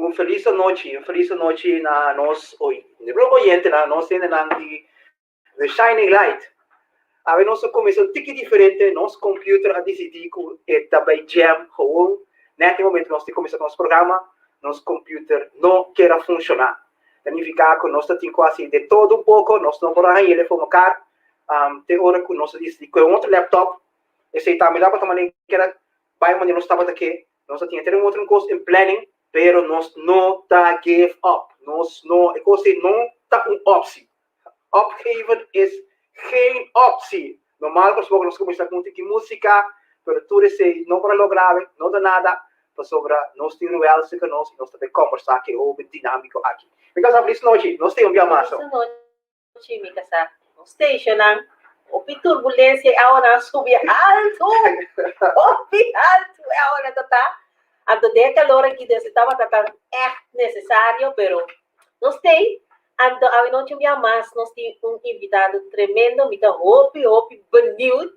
um feliz noite na nós hoje. De bloco oyente na nós temos de Shining Light. A nós começou um tique diferente, nosso computer a decidir que também jam gewoon. Nesse momento nós começamos nosso programa, nosso computer não quer funcionar. Significa que nós temos quase de todo um pouco, nós não podemos ele focar. Tem hora que nós decidimos com outro laptop, esse também dá para também que era vai onde nós estava aqui, nós tínhamos ter um outro curso em planning. Pero nós não tá give up. Nós não, eu sei, não tá optie. Opgeven is geen optie. Normaal gesproken nós começamos com música, pero tudo isso não para lograr, não dá nada. Para sobre nós temos Reuel que nós também conversar aqui sobre dinâmico aqui. Because of this noite, nós temos um massa. Noite, me casa. Station ang opi turbulência a hora subir alto. Opi alto a hora tá. Ando de calor aqui desse estava tratando é necessário, pero nós tem ando a noite minha mas nós tem invitado tremendo, me dá hope bonito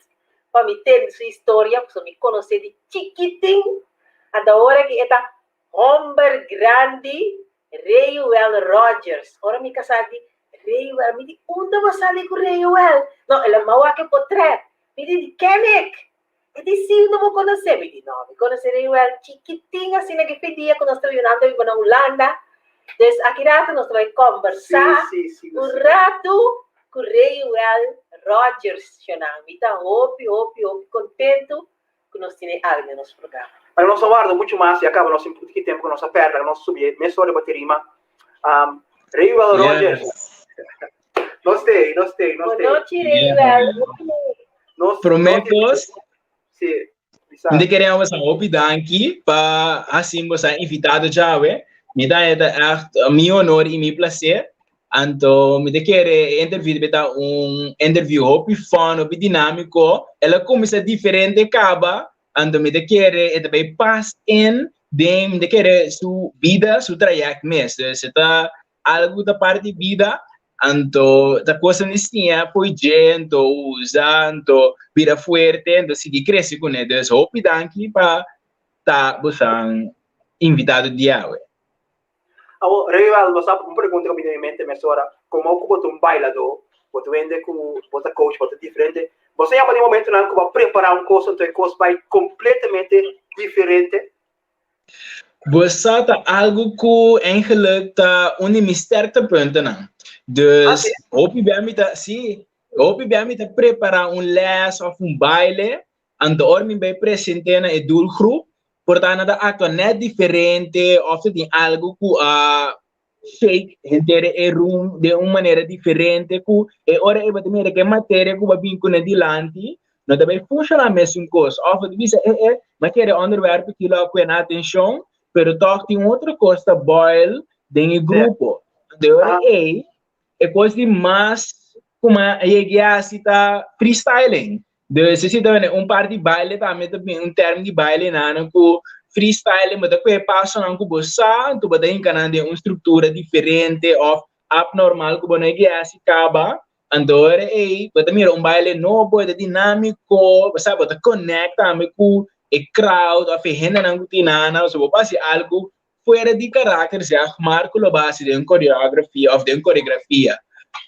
para me ter sua história, para me conhecer de chiquitinho. Ando hora que está homem grande, Reuel Rogers. Ora me casar de Reuel, me di onde você ali com Reuel? Não, ele mau que portrait. Me di kende. E disse, não vou conhecer, me disse, não, me conhecer Reuel chiquitinho, assim, que pedia, quando nós estávamos na Holanda, desde aqui rato nós vamos conversar, rato com Reuel Rogers, me dá hope, contento, que nós temos algo no nosso programa. Mas nós aguardamos muito mais, e acaba nosso tempo que nós perda, nós subir, meia hora de bateria, Reuel Rogers. Nós tem. Boa noite, Reuel. Prometos. Sim. Nós queremos optar aqui para assim você invitado já, me dá é meu honor e meu prazer. Então, me quer entrevistar interview hopi fun, hopi dinâmico. Ela começa diferente acaba. Então, me quer também pass in, me quer sua vida, seu trajeto mesmo. Se tá algo da parte de vida. Então, a coisa não tinha foi gente, usando, vira forte, então se cresce com ele. Então, hope danke para estar buscando invitado de hoje. Reuel, você uma pergunta que me mente, mas agora, como você bailador, você vende com você coach, você diferente. Você já no momento não que vai preparar um curso, então o curso vai completamente diferente. Você tá algo que eigenlijk tá mistério ponto não. Dus hoop je bij me te preparar les of baile, en de ormi bij presenteren een doelgroep, portanto dat acto net diferente, of het in algo que fake, entere room de uma maneira diferente, que ora é bater mere que matéria que vai vir com adiante, não deve funcionar mesmo coisa, of het bisa mas quer onderwerp que lá com atenção, pero toch tem outra coisa boil dentro grupo, de ora é coisa de mais como a cita freestyling. Dus se também par de baile também termo de baile nana com freestyling, mas depois passa não com bossa, tu bota encanando uma estrutura diferente of abnormal que bona se acaba, andore bota mira baile novo, dinâmico, você bota conecta com o crowd of gente não tinana, so passa algo fora de caráter, já marco a base de uma coreografia.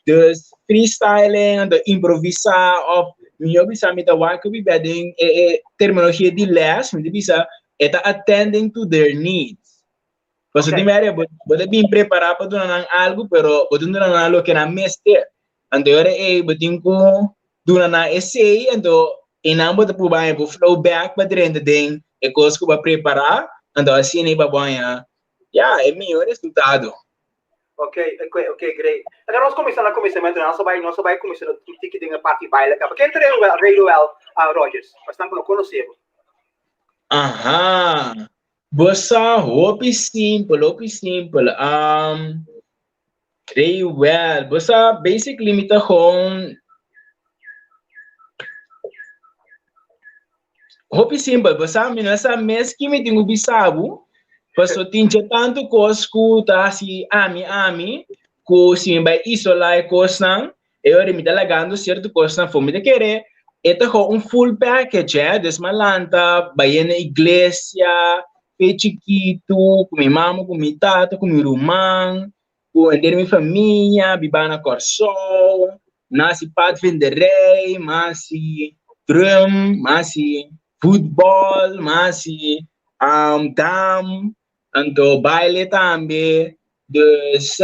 Dus freestyling, de improvisar, of meu bisa me tawa que bibeding terminologia de les, me bisa eta attending to their needs. Porque de mere pode bem preparar para donar algo, pero pode donar algo que na meste. Andore botin ko donar na essay, ando inambo de pubai po flow back para dentro den e coisa que vai preparar, ando assim nem babanha. É melhor resultado. Ok, great. Agora nós começamos a começamento, nós vai começar o que tem a parte baile, porque entre Reuel Rogers, bastante não conhecemos. Aham. Bossa, hope simple. Reuel, bossa, basically me tá com hope simple, bossa, me nessa mês que me tenho bisabo. Paso tinha tanto coisa que tá assim, ami, que se me vai isolar a coisa, eu me delegando certo coisa, foi me de querer, é full package, desmalanta, vai na igreja, fui chiquito, com minha mama, com minha tata, com meu irmão, com minha família, bibana corsol, nasci pat venderei, massi drum, massi futebol, massi dam, anto baile também. Dus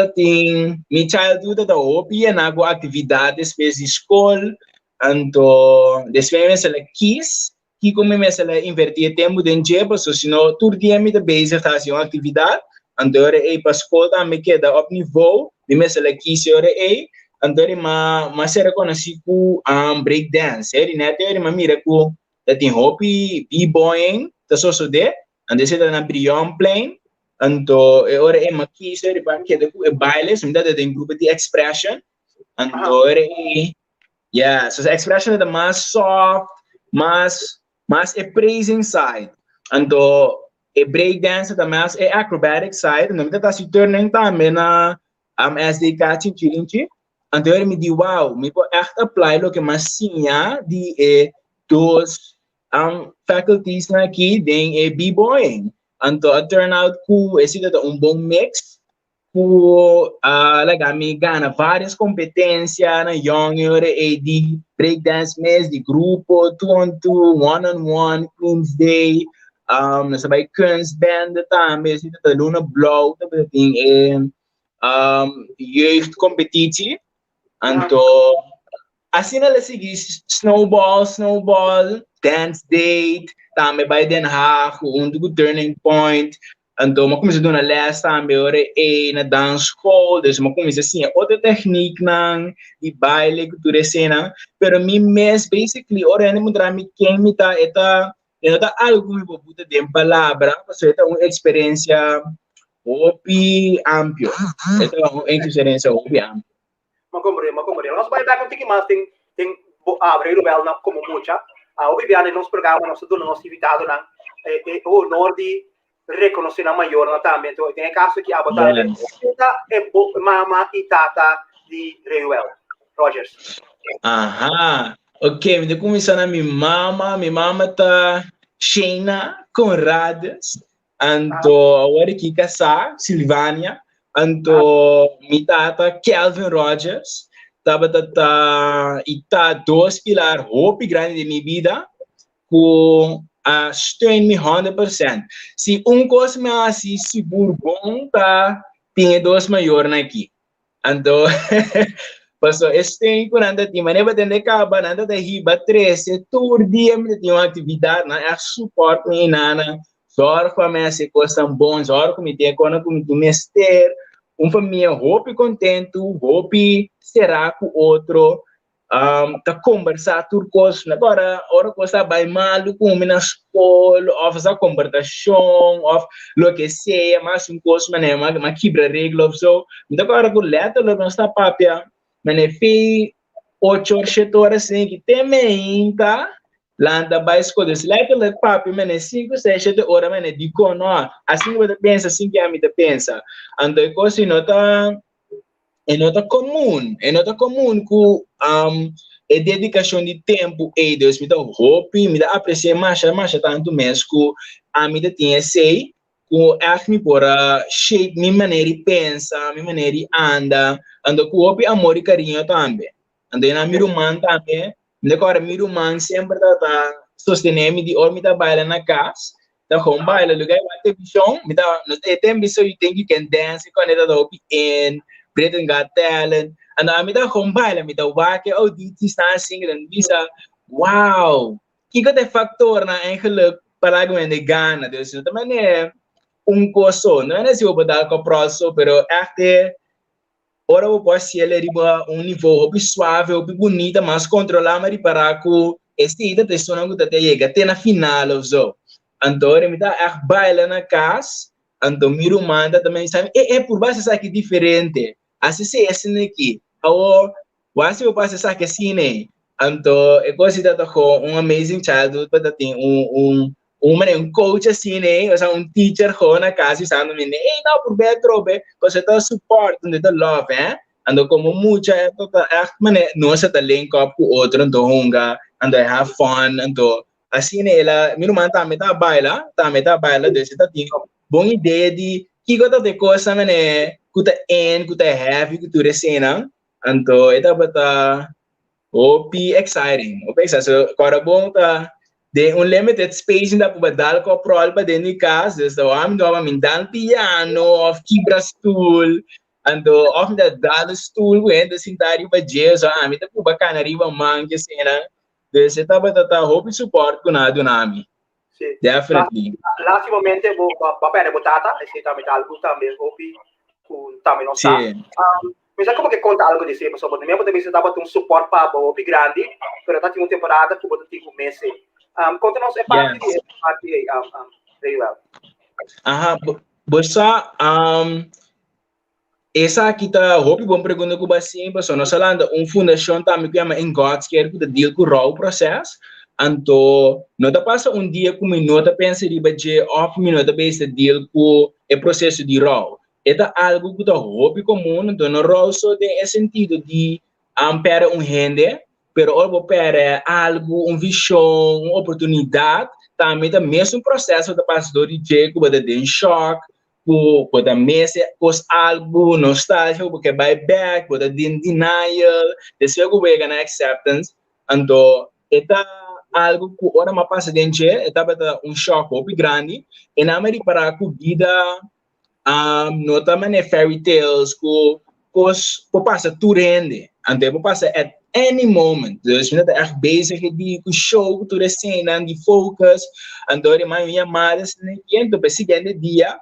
minha childhood da hobby e nago atividades fez escola, anto después me quis que como me invertir tempo em jeito, so senão todo dia me da base fazer uma atividade, anto ora para escola também queda op nível, me quis ora anto ma se reconheci com break dance, né? Te ma mira com da tem hobby b-boying, da so de, ande se da na Brion Plain. Anto ora makisa para que depois baile, se me dá tem grupo de expression, anto ora yeah, so the expression é mais soft, mais praising side, anto breakdance é mais acrobatic side, não me dá se turning também na SDK chinchilinchi, anto ora me di wow, me pode echt apply lo que mais sinha de dos faculties na aqui de b-boying. Anto a turnout ku esse é bom mix ku me gana várias competências na young de breakdance mes de grupo, two on two, one on one, Queen's Day, nasa by kunstband também esse é Luna Blow também jeugd competitie, anto assim ela segue snowball, dance date, também by Den Haag, turning point. Então, eu comecei a dar les também, na dance school, dus eu comecei assim, outra técnica de baile, cultura cena, pero mim mesmo, basically, ora, eu não me quem me tá, algo que me vou botar de palavra, porque é uma experiência hobby amplo, é uma experiência hobby amplo. Macombre. Nós vai dar contigo mais tem abre o belo como mucha. O viviane nos programa nosso do nosso invitado na o norte reconhecer na maior na também. Então tem caso que a botar mama e tata de Reuel Rogers. Aha. Ok, me começar na minha mama tá Sheina Conradas, anto agora aqui casar Silvânia, anto minha tata Kelvin Rogers, tava tá dois pilar hope grande de minha vida, com steun me 100%. Se coisa me assim seguro bom tá tinha dois maior aqui, anto Paso este quando ti maneba tende caba nanda da hiba 13 todo dia me tinha uma atividade na suporte me nana sor com me se costam bons sor com me ter com me mester família hope contente hope será com outro tá conversar turcos agora hora coisa vai mal com me na escola ou fazer conversação ou lo que seja mas coisa mas quebra regra ou so então agora com letra não está papia mas fi 8 horas assim que tem ainda landa vai escolher se lá pelo papi mas 5 6 7 horas mas digo não assim você pensa assim que a mim pensa então é coisa nota comum com a dedicação de tempo e Deus me dá hope me dá apreciar mais tanto mesmo que a mim tinha sei com me por shape minha maneira de pensar minha maneira de andar ando com hope amor e carinho também ando na meu irmão também agora meu irmão sempre tá sostenendo de or me dá baila na casa tá com baila lugar vai ter bichão me dá no tem bicho you think you can dance com ele da hope in Britain Got Talent ando me dá com baila me dá wake oh dit está assim dan bisa wow que tem fator na eigenlijk para de Ghana dus também é coisa não é se eu botar com processo pero é ora eu posso ir a nível suave ou bonita mas controlar mas para que este ida pessoa não está chega até na final ou so então me dá baila na casa então miro manda também sabe por base isso aqui diferente assim se assim aqui ou quase eu passo isso aqui assim né então é coisa da com amazing childhood para ter um coach assim, né? Ou seja, teacher ko na casa usando me, não por bem trobe, você tá suporte, né? Da love, ando como mucha, mane, não se tá link up com outro, ando hunga, ando have fun, ando assim ela, meu irmão também tá baila, desse tá tinha boa ideia de que gota de coisa, mané, kuta kuta heavy, kuta recena, então eta bata opi exciting, so agora bom tá de um limited space ainda para dar com prol para dentro de casa, so am do am dan piano, of kibra stool, ando of da dado stool, ainda sentari para jazz, am ita po bacana riba mangue cena, de se tá bata hope support com nada nami. Sì. Definitely. Lastimamente, va bene votata, e si también algo también, hopi, también non sa. Sì. Mi sa come che conta algo di sé, ma soprattutto nel mio punto di vista dava un support per hopi grandi, però tanti una temporada che potete tipo mesi. Conta-nos é parte de Reuel. Aha, bossa, essa kita hopi bom pergunta ko basim, bossa nós falando fundação também que chama em God's Care que deal com o raw processo. Anto, nota passa dia com nota pensa de baje off nota base deal com o processo de raw. Eta algo que tá hobby comum, então no raw só tem sentido de ampere rende, pero algo para algo, visão, uma oportunidade, também tá mesmo processo da pastor de que pode ter em choque, pode mesmo cos algo nostálgico, porque vai back, pode ter denial, depois que vai ganhar acceptance, então eta algo que ora ma passa dentro, etapa choque muito grande, e na América para a vida nota mané fairy tales ko passa turende, ante po passa at any moment, dus je bent echt bezig die show to the scene die focus, andore mais chamadas, e então para seguinte dia,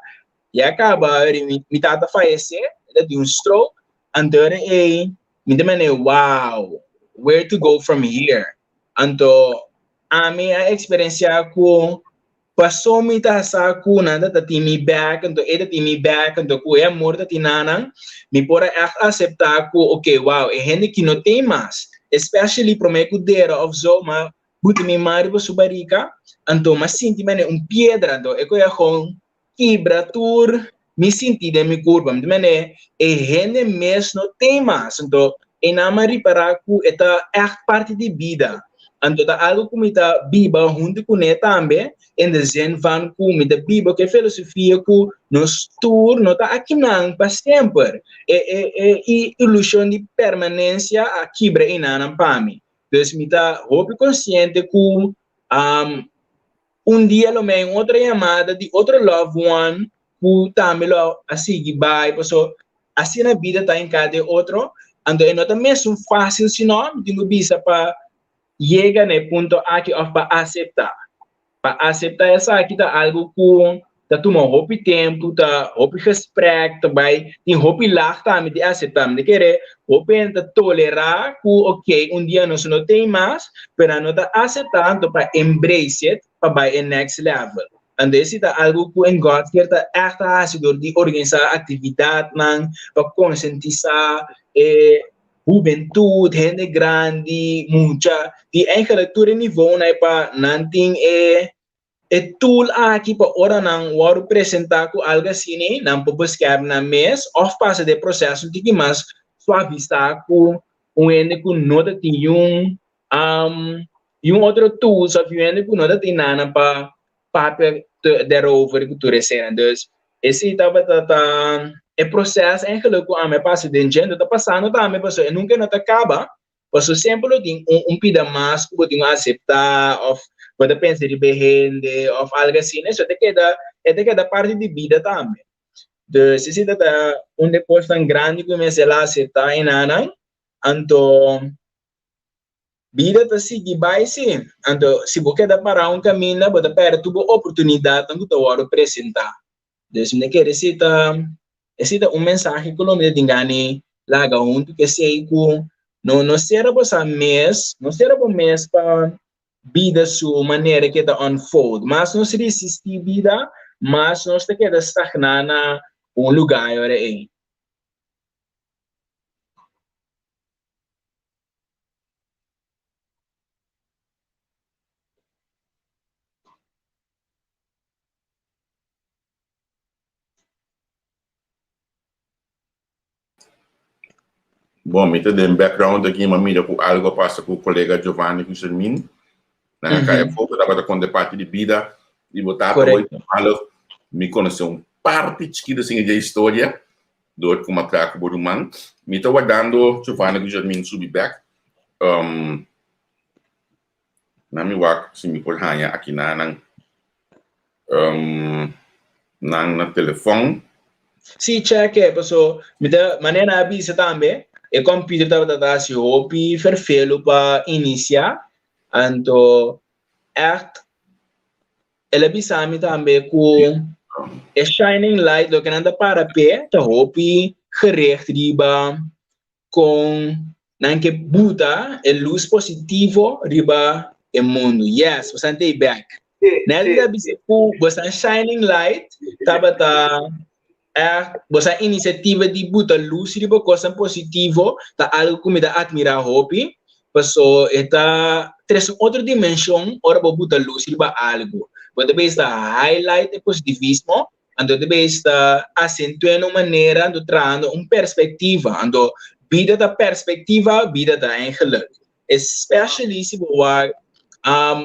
e acaba mi tata falece, de stroke, andore me demane wow, where to go from here, anto a minha experiência com passou me tá sa kuna da timi back então ele timi back então ko é amor da tinana me pora aceitar ko okay wow é gente que não tem mais especially pro me kudera of zo ma buti me mari subarica então mas sinti mane piedra então é ko é com quebra tur me senti de me curva me mane é gente mesmo não tem mais então e na mari para ku eta é parte de vida. Então, algo que me tá biba junto com ele também, em desenho van com me tá biba que filosofia que nos tour não tá aqui não para sempre. E ilusão de permanência aqui para inana para mim. Então, me tá hope consciente que dia lo me outra chamada de outro loved one que também lo assim vai, so assim na vida tá em cada outro. Então, não tá mesmo fácil se não, tenho bisa para llega no punto aqui para aceitar. Para aceitar essa aqui tá algo que tá tomando hopi tempo, tá hopi respeito, vai tem hopi lá também de aceitar, de querer hopi tá tolerar que ok, dia não tem mais, pero não tá aceitando para embrace it, para vai em next level. And esse tá algo que em God quer tá echt ácido de organizar atividade, para conscientizar juventude, gente grande, mucha, di eigenlijk toer niveau na pa nanting tool aqui para ora nang waru apresentar com algo assim, não para buscar na mes, of passa de processo de que mais suavizar com ende com nota tem outro tool, só que ende com nota tem nada para papel derover que tu recebe, dus esse tava é processo em que eu ame passa dentro tá passando também pessoa e nunca não acaba pessoa sempre tem pida mais que pode aceitar of pode pensar de berrende of algo assim isso é que da parte de vida também de se tá depois tão grande que comece a aceitar em nada então vida tá seguir vai sim então se você quer parar caminho pode perder tudo oportunidade então tu vai apresentar dus me quer esse mensagem que o nome de engane lá junto que sei que não será para mês para vida sua maneira que está unfold mas não se resistir vida mas não se queda estagnar na lugar agora aí. Bom, me tem um background aqui, uma mídia com algo passa com o colega Giovanni Guilhermin. Na kaya foto dapat com de parte de vida e botar hoje malo me conheceu parte chiquita assim de história do como atraco boruman me tá guardando chuvana que já me subi back na mi wak se me por hanya aqui na telefone. Sì, c'è che posso maneira avisa também e computer da si hopi vervelo pa inicia anto echt ela bisami também com e shining light lo que anda para pé ta hopi gericht riba com nanke buta e luz positivo riba e mundo. Yes, você ante back. Nella bisa ku bosan shining light tabata bosa iniciativa di buta luz riba coisa positivo ta algo que da admira hopi paso eta tres outra dimensão ora bo buta luz riba algo pode bem estar highlight e positivismo ando deve estar acentuando maneira ando trando perspectiva ando vida da perspectiva vida da eigenlijk especially se boa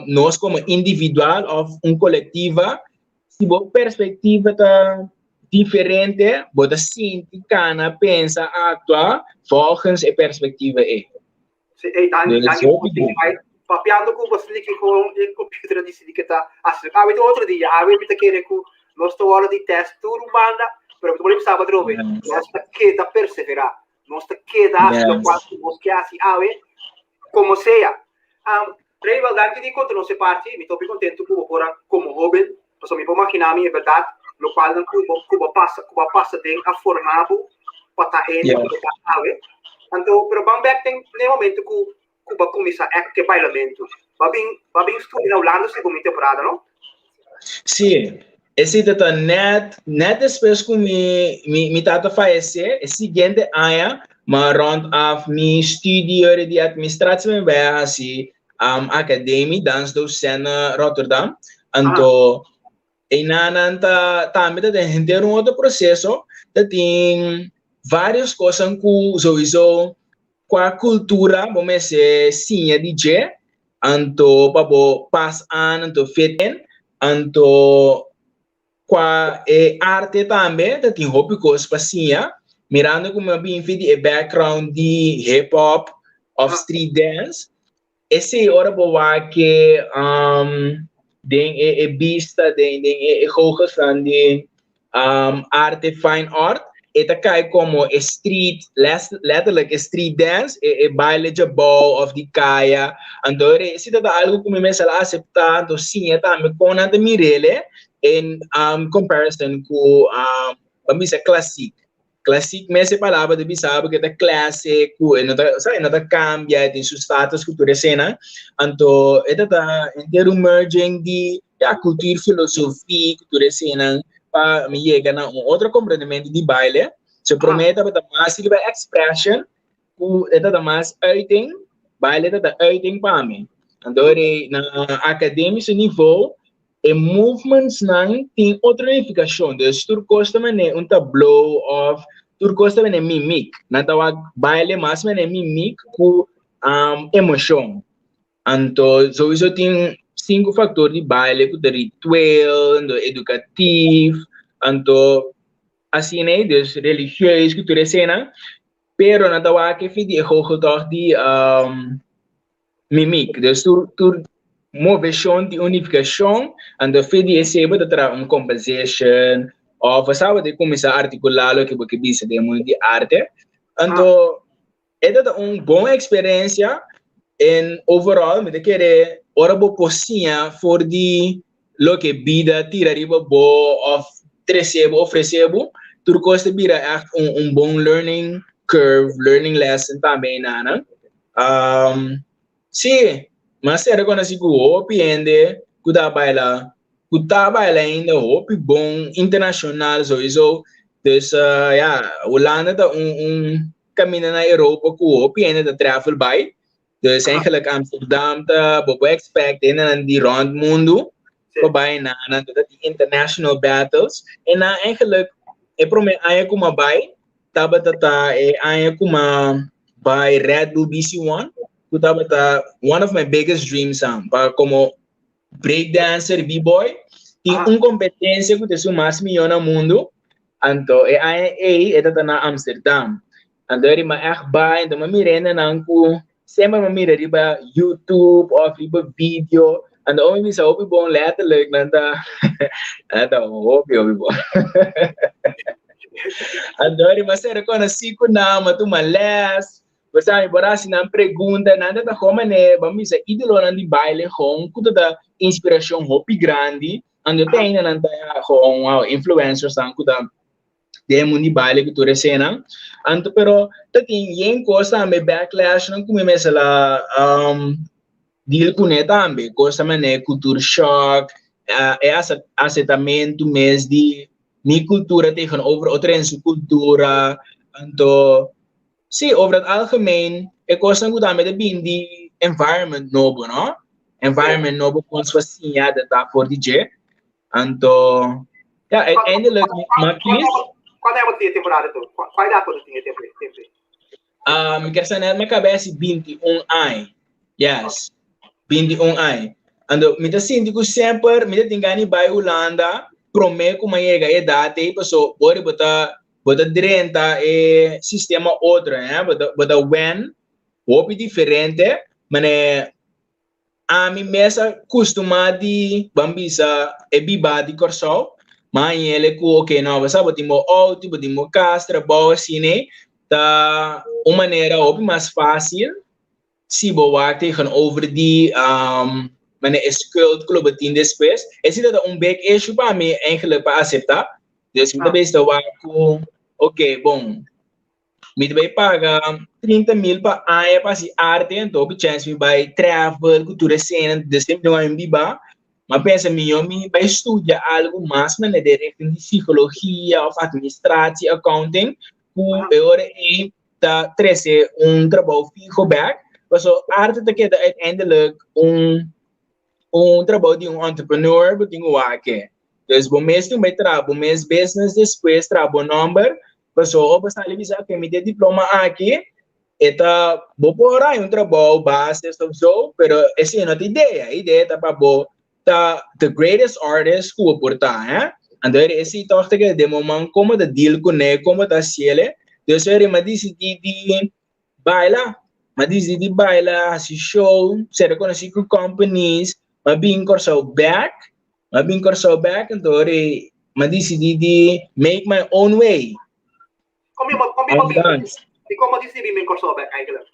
nós como individual ou coletiva se boa perspectiva tá diferente, bota sinti, cana, pensa, actua, volgens a perspectiva é. Papiando com você que com o computer disse que tá assim, outro dia, me tá querendo com nós tô hora de teste tudo manda, pero tu sábado trove, nós tá que tá perseverar, nós tá que dá lo qual nós que assim, como seja. Reuel, danke di conto non se parte, mi tô bem contento com ora como jovem, posso me imaginar é verdade. Lo qual não Cuba passa tem a formado para tá ele então pero bem back tem no momento que Cuba começa a que bailamento vai bem estudar Holanda segunda temporada não sim esse tá net depois que me tata faz é seguinte ano mas round of me studio de administração bem assim academia dance docente Rotterdam então e nananta também tem outro processo tem várias coisas que sowieso com a cultura vamos dizer sim DJ anto para pas anto feten anto com a arte também tem hobby coisas para sim mirando como bem feito e background de hip hop of street dance esse hora boa que den vista den hoge van den arte fine art eta cai como street letterlijk street dance baile de ball of the kaya andore se tá algo que me sala aceitar sim tá me conta mirele in comparison com vamos dizer classic mese palavra de sabe que tá clássico não tá cambia tem seu status cultura cena então tá inteiro merging de cultura filosofia cultura cena para me chegar na outro compreendimento de baile se promete para mais de expression ku tá mais uiting baile tá uiting para mim então na acadêmico nível e movements não tem outra unificação dus turcos também é tableau of turcos também é mimic na tawa baile mas é mimic com emoção então sowieso tem 5 fatores de baile com ritual educativo então assim né dus religioso cultura cena pero na tawa que fidi hoog toch de mimic dus tur moveção de unificação and fedi recebe de composition ou você vai começar a articular o que você diz de mundo de arte então é boa experiência em overall me querer ora bo pocinha for de lo que vida tira riba bo of oferecebo tur costa bira echt bom learning curve learning lesson também nana sim mas era quando se hopi ainda kuta baila ainda hopi bom internacional sowieso dus Holanda tá caminho na Europa com hopi ainda tá travel by dus eigenlijk Amsterdam tá bobo expect ainda die rond mundo bij na die international battles en na eigenlijk prome aya kuma by taba tata aya kuma by Red Bull BC1 one of my biggest dreams para como breakdancer, b-boy, tem competência que é o mais melhor no mundo. Então, é na Amsterdam. Então, ele é bem, então, mirena não sempre me mira riba YouTube ou riba vídeo. Então, eu me sa opi bom letterlijk nanta. Então, opi bom. Então, ele mas era quando assim que não, mas tu malas. Você aí bora se não pergunta nada da como né, vamos dizer, ídolo não de baile com tudo da inspiração hopi grande. Então, tem não tá com influencers que da de mundo baile que tu recena. Anto pero tem yen coisa me backlash não como me sala deal com né também coisa mané cultura shock é aceitamento mês de minha cultura tegenover outra cultura. Anto sim over het algemeen é coisa que também de de environment novo não environment novo com sua sinhada tá for DJ. Anto ja eindelijk maar kies. Qual é a temporada? Qual é a data que tinha tempo? Quer na minha cabeça 21 anos. Yes. 21 anos. Ando, me sinto que sempre me tingani vai Holanda, prometo que me chega a data e passou, bora botar 30 e sistema outro, né? Botar when, hobby diferente, mas a mim mesmo costuma de bambisa e biba de corso. Mas ele que ok não você botimos auto botimos castra boa assim né tá uma maneira mais fácil se boa tegenover die mané skuld club botim depois esse é big issue para mim eigenlijk para aceitar dus me também estou com ok bom me vai pagar 30.000 para a para se arte então o chance me vai travel cultura cena de sempre não é biba. Mas pensa melhor, me vai estudar algo mais, mas de psicologia, ou administração, accounting, que agora é trazer trabalho fixo back, mas a arte tá que uiteindelijk trabalho de entrepreneur, but tem o aqui. Então, bom mês tu vai trabalhar, bom mês business depois trabalho number, mas o basta ali dizer que me dê diploma aqui, eta vou por aí trabalho base, so, pero essa não é a ideia tá para bom. The greatest artist que eu portar, hein? Então, esse toque que de momento como de deal com ele, como tá ciele, então eu me decidi de bailar, assim show, se reconheci com companies, mas bem corso back, então eu me decidi de make my own way. Como decidi me corso back eigenlijk?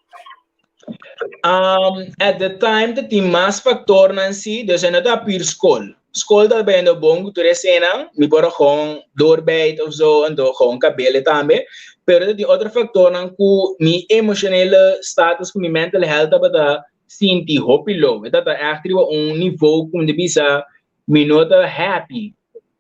At the time that the mas factor nansi dus en dat puur school dat ben de bom tu resena mi por gewoon doorbijt of zo en do gewoon kabele tambe pero die other factor nan ku mi emotionele status ku mi mental health abada sinti hopilo dat actually un niveau com de bisa mi nota happy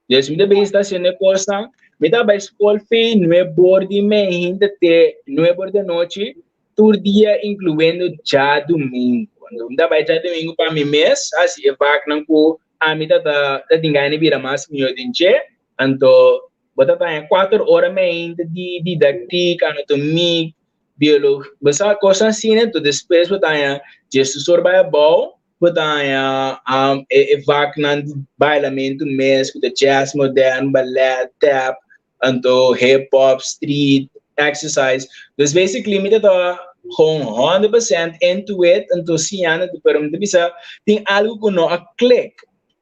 dus mi de besta sene cosa mi da by school fee no é bordi me hinda te no é bordi noite todo dia incluindo já domingo. Quando ainda vai já domingo para mim mês, assim é vac não com a mim tá tingani vira mais melhor dinche, então bota tá 4 horas ainda de didática, anatomia, biologia, basta coisa assim né, então depois bota gesto sorba bom, bota vac não bailamento mês, com jazz moderno, ballet, tap, então hip hop, street exercise. Dus basically, me dat gewoon 100% into it, então sim, ando para me bisa tem algo que não a click,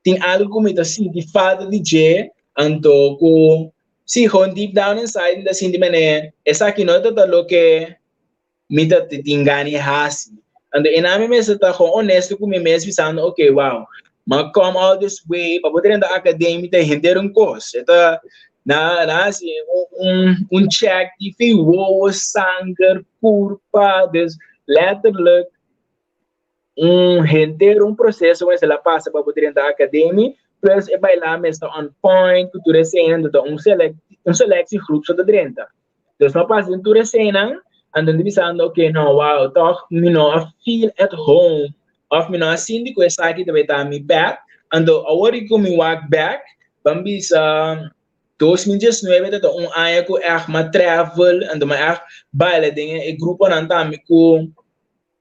tem algo que me tá assim de falta de je, então com se gewoon deep down inside da sim de mané, essa aqui não tá lo que me tá tingani hasi, então ename me se tá gewoon honesto com me mesmo pensando, okay, wow, mas come all this way para poder andar academia e render curso, então assim, check de fio, sangue, curva, des letterlijk render processo mas ela passa para poder entrar na academia, plus é bailar mesmo on point, que tu recém select grupo só da 30. Então, não passa em tu recém, andando pensando, ok, não, wow, toch, me não feel at home, of me não assim de coisa aqui também tá me back, ando agora que me walk back, vamos 2019 dat ano ko echt maar travel en maar echt baile dingen. Ik groep aan tami ko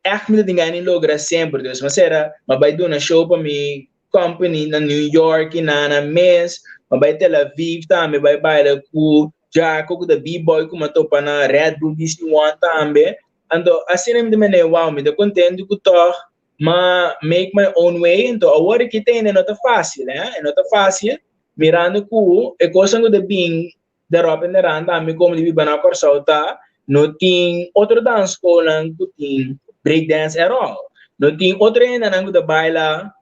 echt me dingen niet logra sempre. Dus maar será, maar bij doen een show para mi company na New York na mes, maar bij Tel Aviv também bij de ku Jack ook de B-boy kuma topa na Red Bull DC1 também. Ando assim nem de mene wow, me de contento que toch, mas make my own way. Então agora que tem é nota fácil, né? É nota fácil. Mirando ku, é coisa de bem da ropa na randa, me como de viver na Corsauta, não tem outro dance school lang que tem breakdance at all. Não tem outra ainda não da baila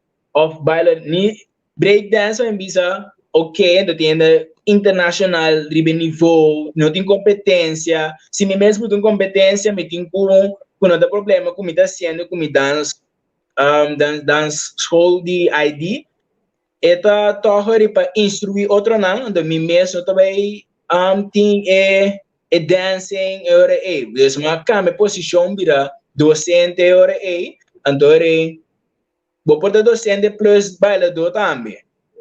ni breakdance ou bisa ok, não tem ainda internacional de nível, não tem competência. Se me mesmo tem competência, me tem com não tem problema com me tá sendo com me dance school de ID. Eta tohori para instruir outro não, então me mesmo também tem dancing ora dus maar kan me position bira docente ora andore bo porta docente plus bailador também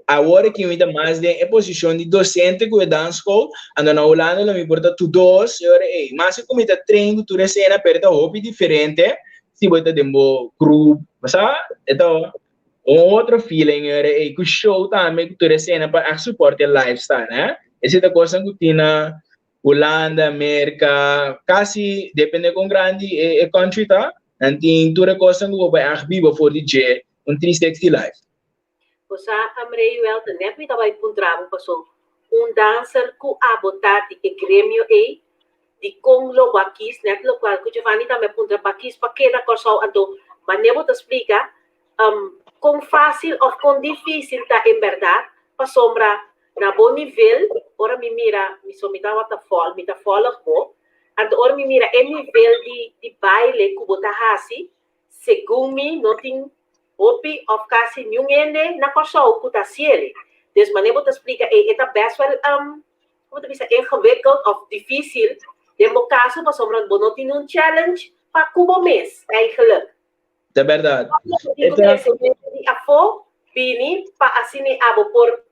agora que me dá mais de posição de docente com dance school ando na Holanda me porta tu dos ora mas como me dá treino tu recena perto hobby diferente se bota demo grupo sabe então outro feeling ora com show também que tu recena para suportar lifestyle né essa é a coisa que tem na Holanda, América, quase depende com grande country tá, nanti toda coisa que vai arquivo for DJ 360 live. Você Reuel net me tava encontrando passou dancer que abotati que grêmio de Congo Bakis net local que Giovanni também encontra Bakis para que na coisa ando mas nem vou te explicar com fácil ou com difícil tá em verdade para sombra na bom nível, ora me mira, me somitava a fall, me tá follow ko, and ora me mira em nível de baile que bota hasi, segundo me não tem hopi of kasi nyungende na koso que tá ciele. Dus mas nem vou te explicar, é best well como te dizer, ingewikkeld of difícil, de mo caso para sombra bom não tem um challenge para cubo mês, eigenlijk. É verdade. Então, a fo bini para assim abo por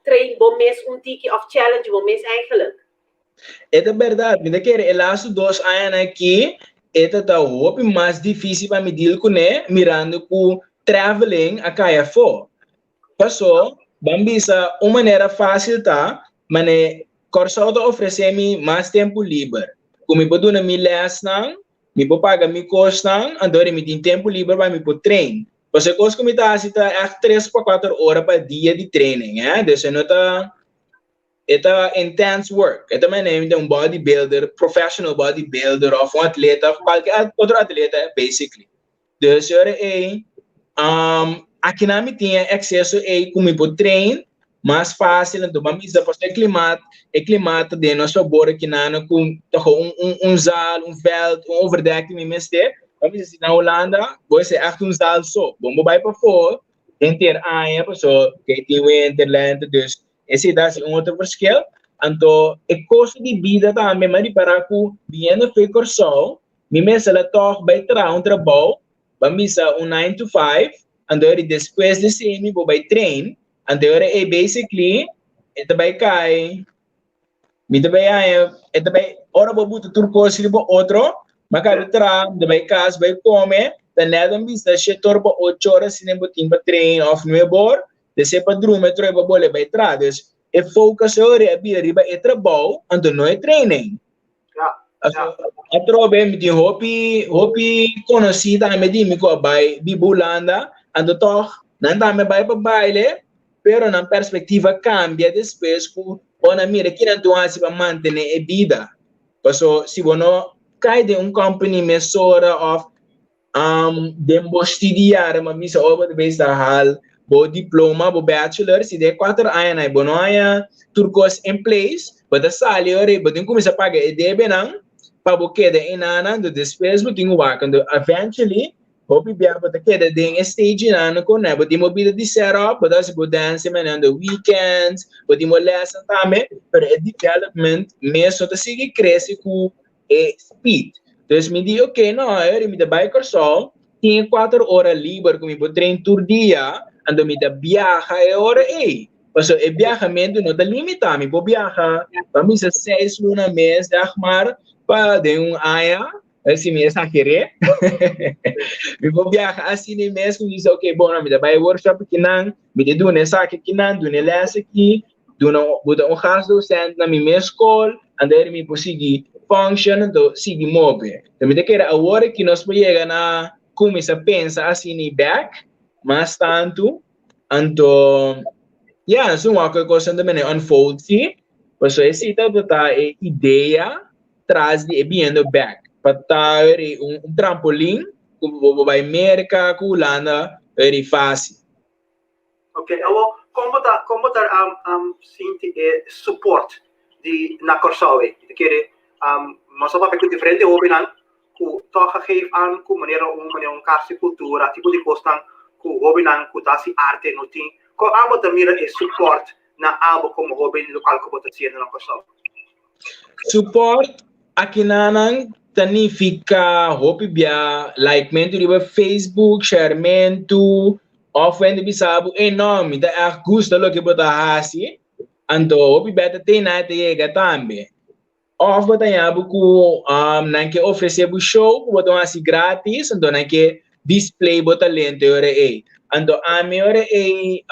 train bom mês tiki of challenge bom mês eigenlijk. É verdade, me quer el laço dos anos aqui, tá o mais difícil para medir com mirando com traveling a caia fo. Passou, bambisa uma maneira fácil tá, mas Corsauta oferece-me mais tempo livre. Como eu posso me lesnar, me pode pagar me costam, andor me tem tempo livre para me pode treinar. Você coisa que está assim tá 3 para 4 horas para dia de training, né? Então não tá intense work. É também um bodybuilder, professional bodybuilder ou atleta, qualquer outro atleta, basically. Então aqui na minha tinha acesso a como eu treino, mais fácil, então vamos fazer clima de nosso sabor aqui com zal, veld, overdeck me mestre. Vamos dizer, na Holanda, você é um zal só. Vamos vai para fora, ter a pessoa que tem winterland, dus esse dá outro verschil. Então, o custo de vida também, mas para que bem no ficar só, me mesmo ela toca vai trabalho, vamos dizer 9 to 5, então depois de semi vou vai trein, então é basically, vai cair, me também vai ora vou botar turco se vou outro. Maka vai casa, vai comer, nada me diz, se torba 8 horas, se nem botim para treino, off no bor, descer para dormir, vai bola, vai trás, e focus ora, a riba é trabalho, então não é training. A trobe, me tem hobby conhecida, me diz, me co vai, bibulanda, então toch, não dá me vai para baile, pero na perspectiva cambia depois, por ona mira, que não tu assim para manter a vida, porque se você cai de company mesora of dembo studiar mas misa over the base da hal bo diploma bo bachelor se de 4 anos aí bonoia turcos in place but a salary but tem começa a pagar e debe não para bo queda inana do despes bo tinha quando eventually hope bia but queda de stage inana com né bo timo vida de setup but as bo dance man on the weekends bo timo lesson também para development mesmo tá seguir cresce com speed. Então, me diz, ok, não, eu me dá biker só, tinha 4 horas livre, como eu treino todo dia, então me dá viaja, hora, Mas o viajamento não está limitado, me vou viajar, vamos a 6 lunas mês de armar para de área, assim me exagerei. Me vou viajar assim mesmo, diz, ok, bom, me dá vai workshop aqui não, me dá do nessa aqui não, do nessa aqui, do não, botar caso docente na minha escola, andar me conseguir function, do seguir mover. Então, me dá que era a hora que nós podemos chegar na começar a pensar assim back, mas tanto, então, yeah, so uma coisa também é unfold, sim, mas esse tipo de ideia traz de vindo back, para ter trampolim, como vai América, Holanda, é fácil. Ok, como tá sinti support na Corsawe, que mas só para que diferente opinan, ku toca geef aan ku maneira kasi cultura, tipo de costa ku opinan ku tasi arte no tin, ko abo tamira support na abo como hobby local ko bota siya na Corsawe. Support aqui nanang significa hobby bia like mento riba Facebook, share mento, ofende bisabu enorme da gusta lo que bota hasi, anto hobby beta tem na te chega também. Of bota yabu ku nanke oferecer bu show, bota hasi grátis, anto nanke display bota lente ore e. Anto ame ore e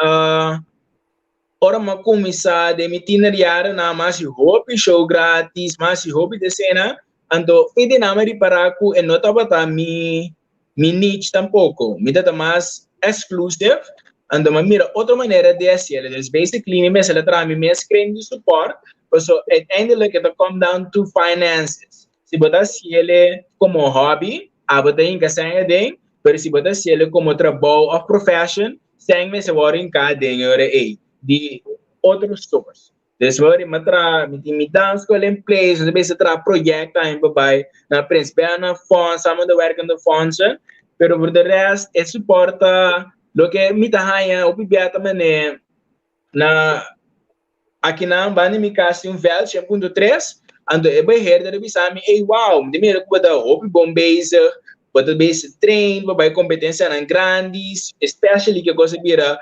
ora ma começar de itinerário na mais hobby show grátis, mais hobby de cena, ando pede na mari para ku e nota bata mi niche tampouco, me dá mais exclusive, ando ma mira outra maneira de hacer, dus basically me mesela tra mi mes creme de support, so uiteindelijk it come down to finances. Se botar se ele como hobby, abota em casa ding, pero se botar se ele como trabalho of profession, sem me se word in ka ding ore e de outros stores. Dus we matra met dans school in place, dus best tra project aan bij na principal na fonds, samen de werkende fondsen, pero voor de rest é suporta lo que mita haya op biata mane na aqui na bani mi kasi vel 1.3 ando e by herder de bisami ei wow, de mira ko da hobby bom bezig, wat de base train, bij competência na grandes, especially que gosta bira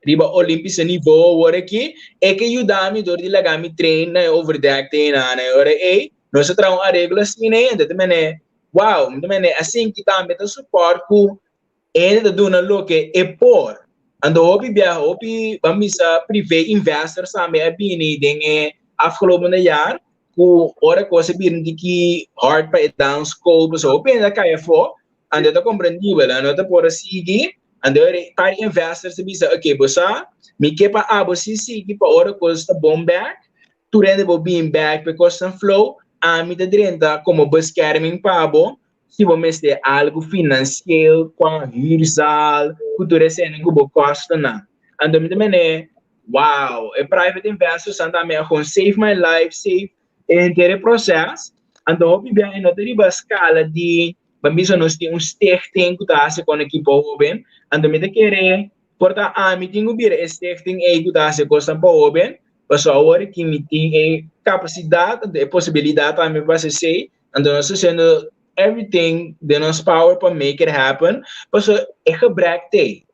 riba Olympische niveau hoor aqui é que ajudar-me door die lagami train na overdeck tem na ora e nós trão a regula assim né ainda também wow também assim que também tá suporte ku ainda do na lo que é por ando hobby bia hobby vamisa privé investor sabe a bini den afgelopen jaar ku ora coisa bin que hard para down scope so pensa que é for ando tá compreendível não tá por seguir and there are investors to be say, okay, bossa, me kepa abo si pa ora costa bom back, tu rende bo being back because some flow, me da drenta como bescherming pa abo, se bo meste algo financeiro, com hirsal, cultura cena que bo costa na. And me também wow, a private investor santa me com save my life, save inteiro processo, and hope bem na deriva escala de bambisa nós temos stichting que tá se com equipo bem ando me de querer porta a meeting ubir stichting e que tá se com sampo bem passo agora que meeting e capacidade de possibilidade a me passa sei ando nós fazendo everything de nos power para make it happen passo é gebrek te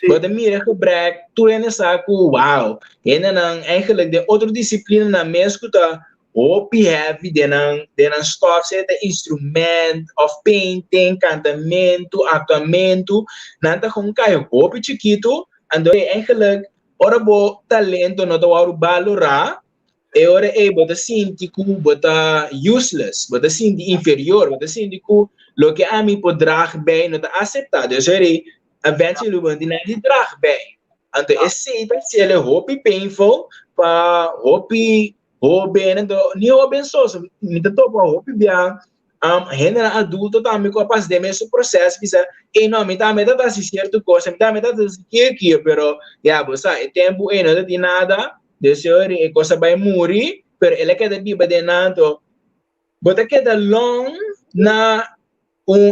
wat meer gebrek tu en saco wow en dan eigenlijk de outra disciplina na mesmo tá hopi heavy denan stof zeta instrument of painting, cantamento, actuamento, nanta kung kayo hopi chiquito, ando eigenlijk ora bo talento no tawaro balora, e ora bota sinti ku bota useless, bota sinti inferior, bota sinti ku lo que a mi podrag bij no ta acceptado, so eventually want di na di drag bij. Anto esse se ele hopi painful pa hopi bem, então, nem o abençoso, me dá topo a roupa bia, renda adulto também com a paz de mesmo processo, bisa, e não, me dá metade assim certo coisa, me dá metade assim que, pero, já, você, é tempo, não tem nada, de senhor, é coisa vai morrer, pero ele quer de biba de nada, bota que da long na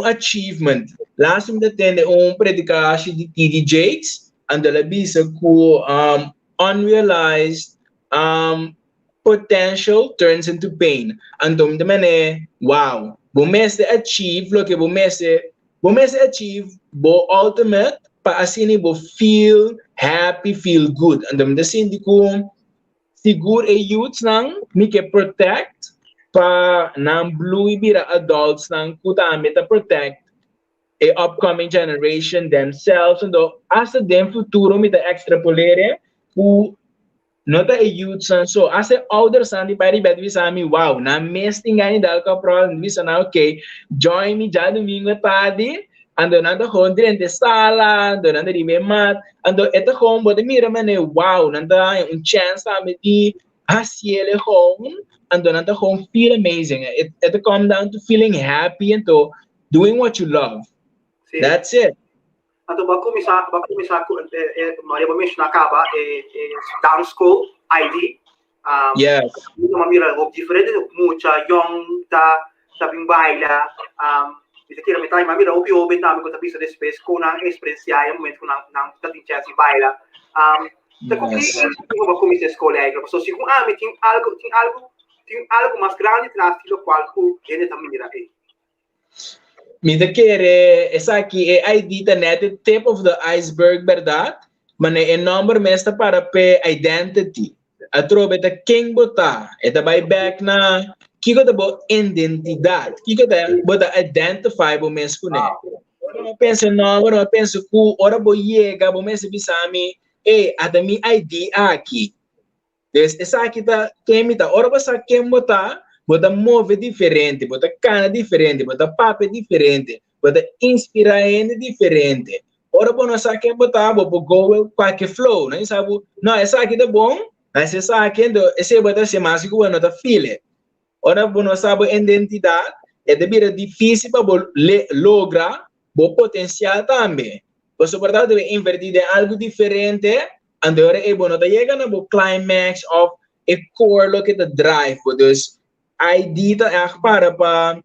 achievement, lá se me tem predicação de TDJs, and ela bisa com unrealized, potential turns into pain. Andom de mané, wow. Bomese achieve lo que bomese achieve bo ultimate pa asini bo feel happy, feel good. Andom de sindi ko siguro e youths nang mi ke protect pa ng blue ibira adults ng kutami to protect a upcoming generation themselves and asa dem futuro mi ta extrapolere ku nota a youth san so asa older san di pari bedwi sami wow na mesting gani dal ka pro mi sana okay join me já domingo tarde ando nanda hondre de sala ando nanda di memat ando eta home bode mira mane wow nanda un chance sami di hasiele home ando nanda home feel amazing it come down to feeling happy and to doing what you love. Sì. That's it. Então, Maria Bomesh acaba dance school ID. Yes. Uma mira diferente, muita young tá bem baila. Isso aqui na metade, mas mira obi tá me conta pista desse pés com a experiência em momento não tá tem chance baila. Tá com que uma comissão escola aí, porque se com me tem algo mais grande atrás do qual o ele também mira aí. Mita kere, esa aqui é ID ta net tip of the iceberg, verdade? Mas é number mesta para pe identity. Atrobe ta king bota, eta by back na kiko ta bo identidade. Kiko ta bota identify bo mes kune. Não pensa number, não pensa ku ora bo yega bo mes bisami, ada mi ID aqui. Des esa aqui ta kemita ora bo sa king bota bota move diferente, bota cana diferente, bota papo diferente, bota inspirando diferente. Ora, bom, nós aqui botar, vou go qualquer flow, não sabe? Não, essa aqui tá bom, mas essa aqui, esse bota se mais que o não tá filha. Ora, bom, nós sabe identidade, é de difícil para lograr o potencial também. Você pode deve invertir em algo diferente, agora é bom, não tá chegando no climax of a core look at the drive, dus ID ta echt para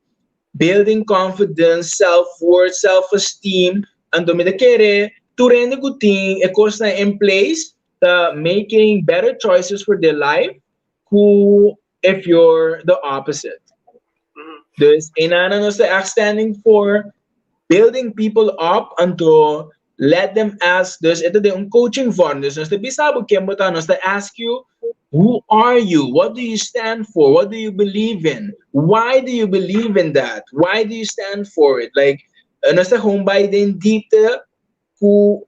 building confidence, self-worth, self-esteem, and to me the kere to render good thing a course in place making better choices for their life who if you're the opposite. Dus inana nos the echt standing for building people up and to let them ask, dus ito de un coaching form, dus nos the bisabo kembo nos the ask you, who are you? What do you stand for? What do you believe in? Why do you believe in that? Why do you stand for it? Like, nasa home by din dito who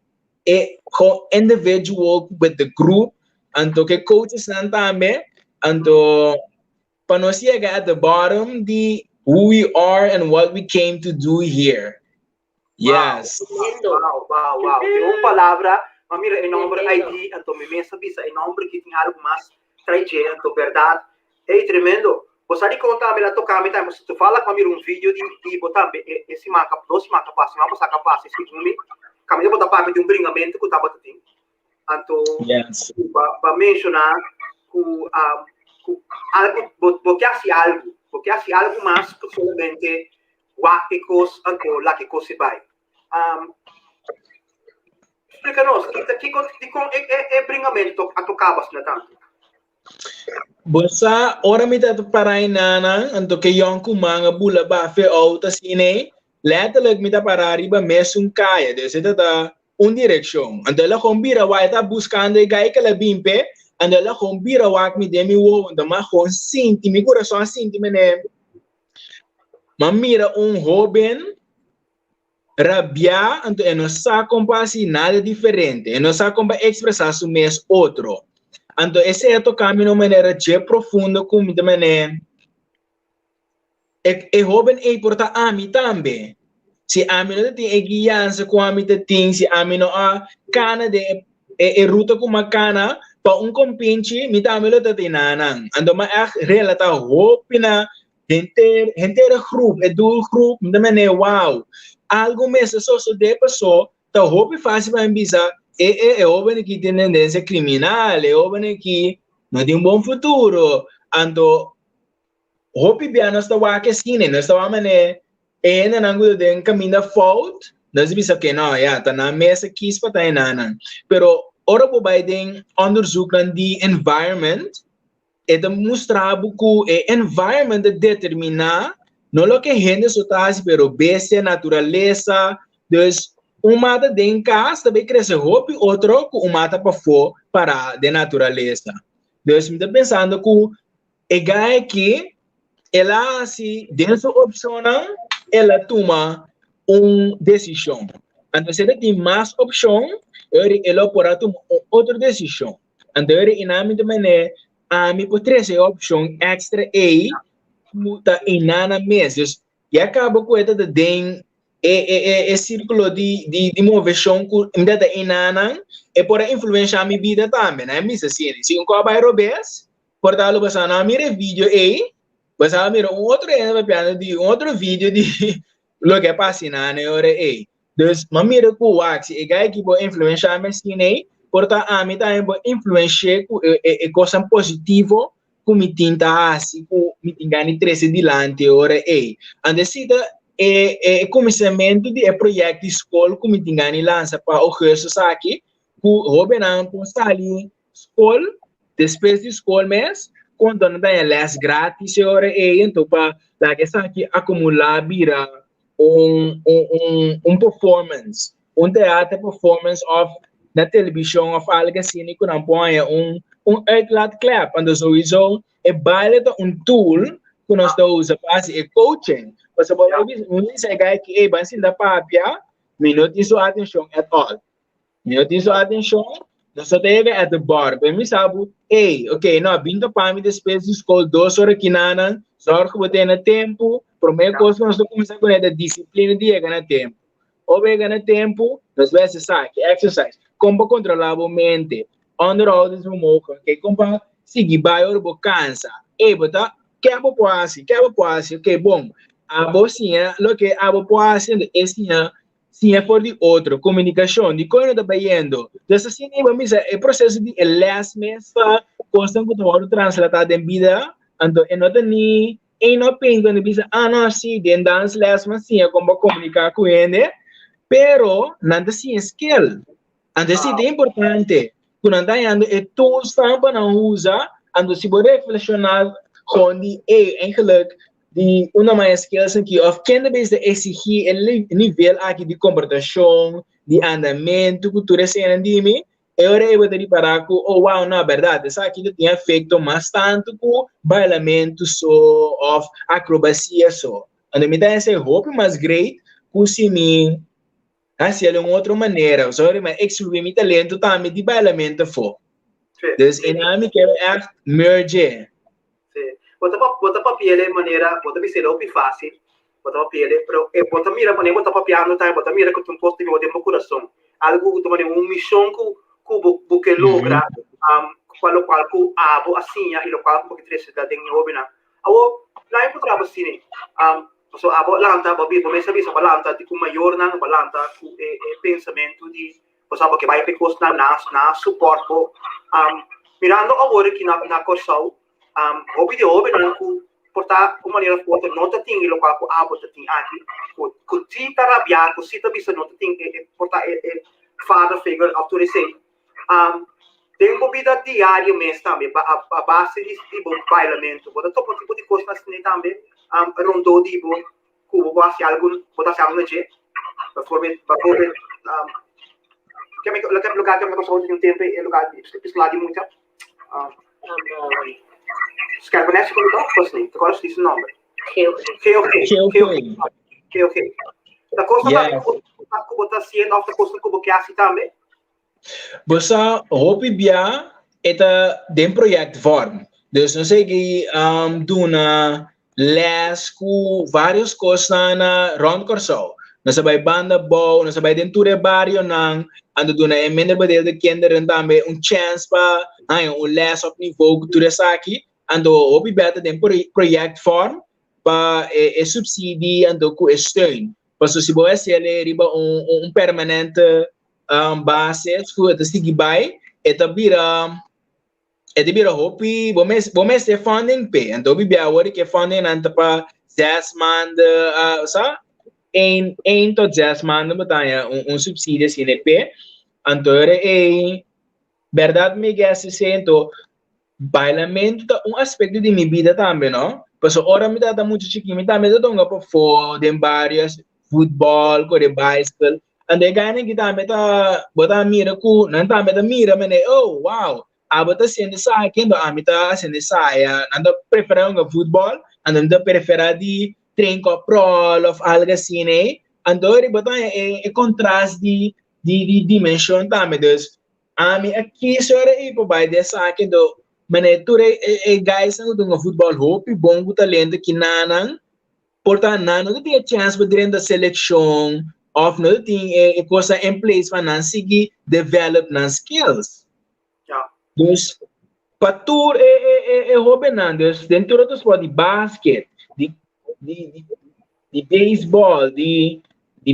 individual with the group and to ke coaches nan tame and to panosiega at the bottom the who we are and what we came to do here. Yes. Wow. Yung palavra mamira em nome ID, então me pensa bisa em nome que tem algo mais trajeto, então verdade é tremendo. Você de contar me lá tocar me tá, você tu fala com um vídeo de botar esse marca, dois marca passe, mas você capaz esse filme, caminho botar para de bringamento que tá botando. Então, yes. Para mencionar que algo, porque assim algo mais que somente guapicos, então lá que coisa vai. Explica-nos, que bringamento a tocavas na tanto? Bosa, ora mi tato paray nana, anto ke yon kumanga bula ba fe outa sine, letterlijk mi ta parari ba mesum kaya, dus ito ta direksyon. Anto la kombira wa ita buscando e gai kalabimpe, anto la kombira wa mi demi wo, anto ma kon sinti, mi coração sinti mene, mamira joven, rabia, anto no sa compasi nada diferente, no sa compa expressar su mes outro. Então, esse é o caminho de maneira de profunda, como de maneira. E jovem é importante a mim também. Se a mim não tem guiança com a mim tem, se a mim não há cana de ruta com uma cana, para compinche, me também não tem nada. Então, mas é relata hope na gente grupo, é do grupo, de maneira wow. Algo mesmo só de pessoa, tá hope fácil para embizar. É jovem que tem tendência criminal, é jovem que não tem bom futuro. Então, hope bem nós estamos aqui assim, nós estamos mané, ainda não gosto de caminho fault, nós bisa que não, já tá na mesa aqui para tá nana. Pero ora po by den onderzoeken die environment, это mostrar que environment determina não lo que gente só tá, pero base natureza, dus mata de casa também cresce roupa, outro que mata para fora para de natureza. Deus me está pensando que é aqui ela se dessa opção ela toma uma decisão. Então se ela tem mais opção, ela pode tomar outra decisão. Então inami também a mi potrese opção extra aí muta inana meses e acaba com esta de den círculo de moveção que me dá inana e pode influenciar a minha vida também, né? Misa assim, se um coba robes, portalo passar na mira vídeo aí, passar mira outro de outro vídeo de lo que passa na hora aí. Então, mamira com o axe e gai que pode influenciar a minha aí, porta a mim também pode influenciar com coisa positiva que me tinta assim, que me tinha interesse dilante hora aí. Andesita começamento de projeto de escola que me tinha lança para o curso aqui, que o Benan posta ali escola, depois de escola mesmo, quando não tem les grátis hora aí, então para lá que aqui acumular vira performance, teatro performance of na televisão of algo assim que não põe outlet clap, então sowieso é baile tool que nós usamos para fazer coaching. Você pode dizer que vai ser da papia, não tem sua atenção at all. Não tem sua atenção, nós só deve at the bar. Para mim sabe, ok, não, vindo para mim depois de escola 2 horas que nada, só que você tem tempo, primeira coisa nós começamos com a disciplina de ganhar tempo. Ou ganhar tempo, nós vamos exercise, como controlar a mente, under all this remote, ok, como seguir bairro por cansa, bota que abo pode ok, bom, abo sim, lo que abo pode fazer é sim é por de outro, comunicação, de quando está vendo, dessa sim é processo de last mês, coisa que tu translatar em vida, então não tem não pensa quando diz, não, sim, de dance last mês sim é como comunicar com ele, pero não sim skill, então sim é importante, quando está andando é tools para não usar, então se você reflexionar gewoon die eigenlijk die uma mais skills aqui of kende de exigir el nível aqui de comportação, de andamento, cultura cena de mim, eu era de parar com wow, na verdade, essa aqui tinha feito mais tanto com bailamento só of acrobacia só. Ando me dá esse hope mais great, com se me assim de uma outra maneira, só mas excluir meu talento também de bailamento for. Então, eu quero merge. Bota papel de maneira, bota visela o fácil, bota papel, pero bota mira maneira bota papel no time, bota mira que tu posto de meu coração, algo que maneira missão que que logra, qual que abo assim e lo qual que três da tem obina, awo lá é para você, so abo lanta, babi, você sabe se lanta de com maior não lanta com pensamento de, você sabe que vai ter costa na suporte, mirando agora que na corção hobby de hobby não portar como maneira foto nota tem e local com abo tem aqui com cita rabia com cita bisa nota tem portar father figure autorizei tem vida diária mesmo também a base de bailamento botar todo tipo de coisa assim também rondou de bom cubo quase algo botar se algo de para poder que me lugar que me passou de um tempo é lugar de muito Scarpanese come così, tu conosci il nome? Ok. Da cosa da kubota sien of the costa kubo kiasi também? Bossa hopi bia eta den project vorm. Dus não sei que duna les com vários coisas na rond corso. Não sabay banda bow, não sabay denture barrio nang ando duna emenda badel de kinderen também chance pa les op niveau cultura aqui. Ando hopi beta den project vorm pa subsídio ando com steun. Paso se boa se ele riba permanente base for the sticky buy eta bira hopi bomes de funding pay and dobi bia wori ke funding anta pa 6 maanden sa 1 tot 6 maanden betanya subsídio CNP antore verdade me gasta sento bailamento aspecto de minha vida também não paso ora me dá muito chiquinho me também dá para for dem várias futebol ko de bicycle ande gane kita meta bota mira ku nanta meta mira mene oh wow abata sende sa kendo amita sende sa ya nanda preferang futebol andam da prefera de trem com prol of algo assim, né? Andou e botar é contraste de dimensão também, dus aqui senhora aí para baixo dessa aqui do maneira é guys não do futebol hope bom o talento que nanang portanto não tem chance para dentro da seleção of não tem coisa em place para não seguir develop nas skills. Dus para tu hobby não, dus dentro do esporte de basquete, de baseball, de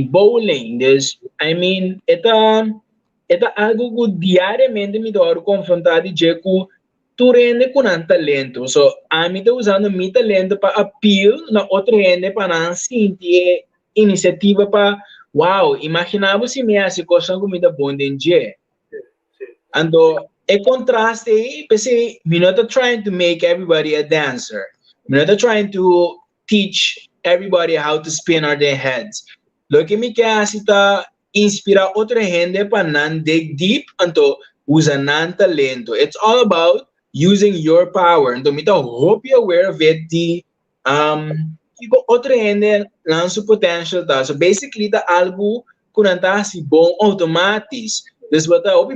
bowling, dus I mean é algo que diariamente me dá confrontar de que tu rende com um talento. So, a mim estou usando meu talento para appeal na outra rende para não sentir iniciativa para, wow, imaginava se me hace coisa como da bom de dia. Ando, é contraste aí, pensei, I'm not trying to make everybody a dancer. I'm not trying to teach everybody how to spin on their heads. Lo que me quer é inspirar outra gente para não dig deep, então usa não talento. It's all about using your power. Então, me hope you're aware of it. Outra gente lança o potential. Tá? So, basically, tá algo que não está assim bom automático. Então,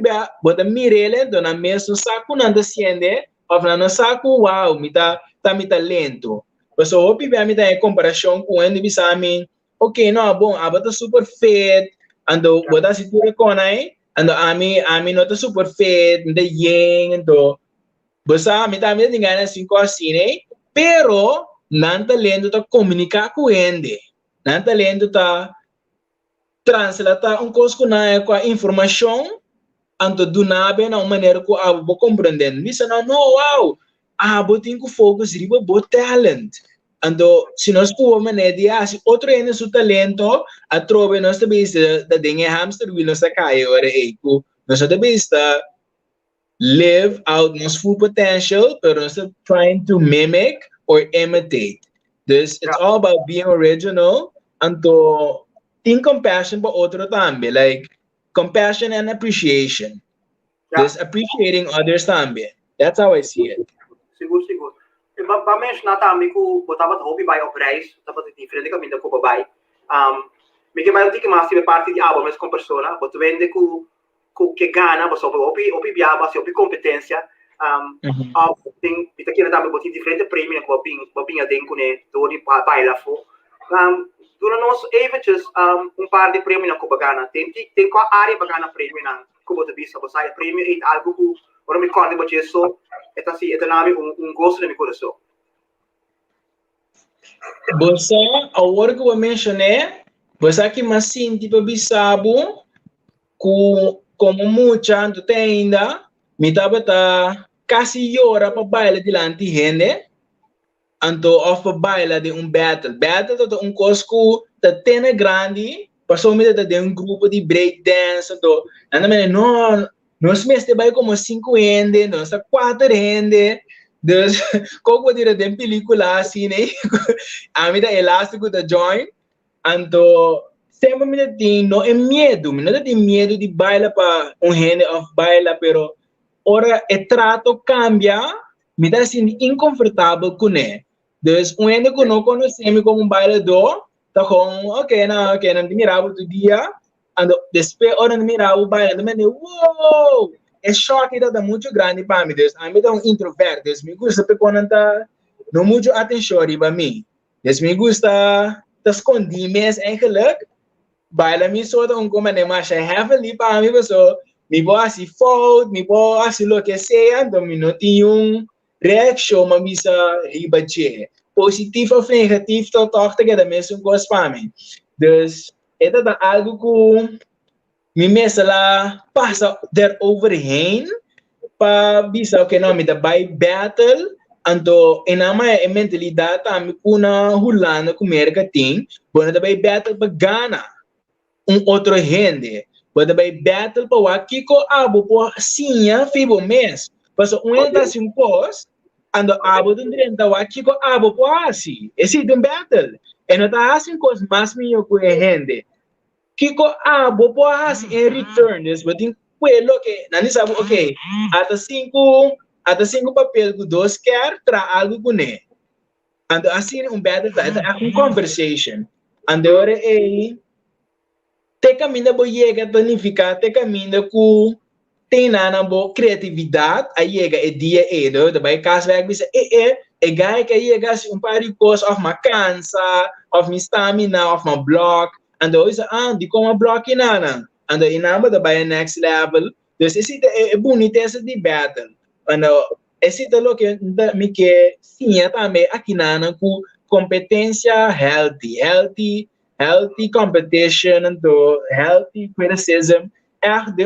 bota mirele, então, na mesma saco não está sendo, ou na saco, wow, me tá talento. Mas, hope me tá em comparação com ele, me sabe, ok, não, bom, tá super fit, ando botar se tu reconai, ando ami não tá super fit, não yang, ando basta me tá me engana assim assim, né? Pero não talento tá comunicar com ele, não talento tá translatar coisa com a informação, ando do nada na maneira que eu vou compreendendo. Isso não, wow, tem que focus riba bo talent. Ando, se nós por maneira se outro ainda seu talento, a trove nós também da dinhe hamster wheel nós cai ora eco, nós também está live out nosso full potential, pero nós trying to mimic or imitate. This it's all about being original, ando think compassion para outro também, like compassion and appreciation. This appreciating others também. That's how I see it. Seguro. Para mencionar também que eu estava hobby by of reis, estava diferente caminho da Copa by. Me que mais que mais parte de aba, mas com pessoa, mas tu vende que gana, mas sobre hobby biaba, sobre competência. Tem que também botar diferente prêmio que bobinha dentro né, do de baila fo. Durante nós eventos par de prêmio na Copa gana. Tem qual área para ganhar prêmio na Copa de Bisa, você é prêmio é algo que ora me conta para isso. Então, assim, é nome gosto no meu coração. Você, a hora que eu mencionei, você que mais sente para bisabo, como muita gente tem ainda, me estava quase hora para bailar delante de gente, então, para bailar de battle. Battle é coisa que tem grande, passou me de grupo de break dance, então, não, nós mesmo vai como 5 gente, nós 4 gente, dus como dire de película assim, né? A mim da elástico da join, então sempre me tem não é medo, não tem medo de bailar para gente of bailar, pero ora o trato cambia, me dá assim inconfortável com ele. Dus gente que não conhece como bailador, tá com, ok, não mirava todo dia. And después ahora mira o baile me dice wow es choque da muito grande para mim Deus a mim um introverto Deus me gusta quando não muito atenção para mim Deus me gusta das escondidas eigenlijk baile me só como nem mais heavily para mim pessoa me vou assim fault me vou assim lo que seja então me não tenho reação mas me sa ribache positivo ou negativo toch que da mesma coisa para mim Deus é algo que me mesa lá passa overheen para bisa que não me dá by battle então na minha mentalidade também kuna hulana com mercating quando dá by battle para ganhar outro gente quando dá by battle para o aqui com abo por sinha fibo mês passa entra assim pós ando abo do direito o aqui com abo por assim esse é battle e não tá assim coisas mais minha com a gente Kiko abo po assim em return des botin pelo que nani sabe ok até cinco papel que dois quer tra algo com ele And assim battle é uma conversation. And ora te caminha bo chega tonificar, te caminha com tem na bo criatividade, aí chega dia do vai caso vai dizer guy que chega um par de coisas of my cansa, of my stamina, of my block, and always di como block inana, and inama da by next level. Dus esse é bonito esse de battle. And esse é lo que me que sim também aqui na com competência healthy competition and healthy criticism. De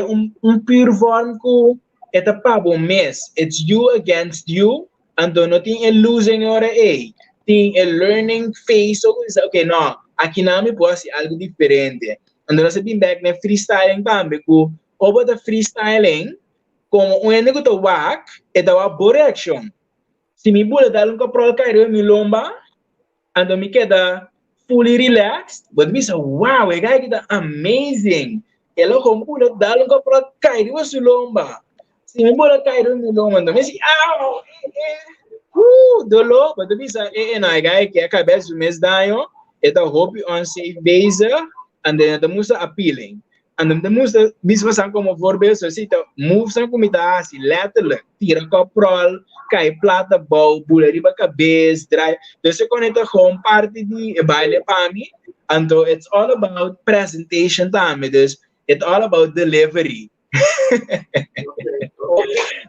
pure vorm ko eta pabo mes. It's you against you, and nothing a losing or ting a learning phase. So okay, no, aqui na mi po si algo diferente. And nasa bin back na freestyling tambe ko over the freestyling como ene ko to wak eta wa correction. Si mi bula dalun ko pro kairo mi lomba, and mi queda fully relaxed, but me say wow, a guy get amazing. Ela compula dalun ko pro kairo su lomba. Si mi bula kairo mi lomba, me say ow, dolo, but me say na guy que acaba de mes daño, eta hope on safe base, and then the musa appealing. And the musa biswa san como voorbeeld so sita move san comida assim letterlijk tira coprol cai plata bal bula riba cabeça draai dus se conecta gewoon parte de baile para mim and it's all about presentation time dus it's all about delivery.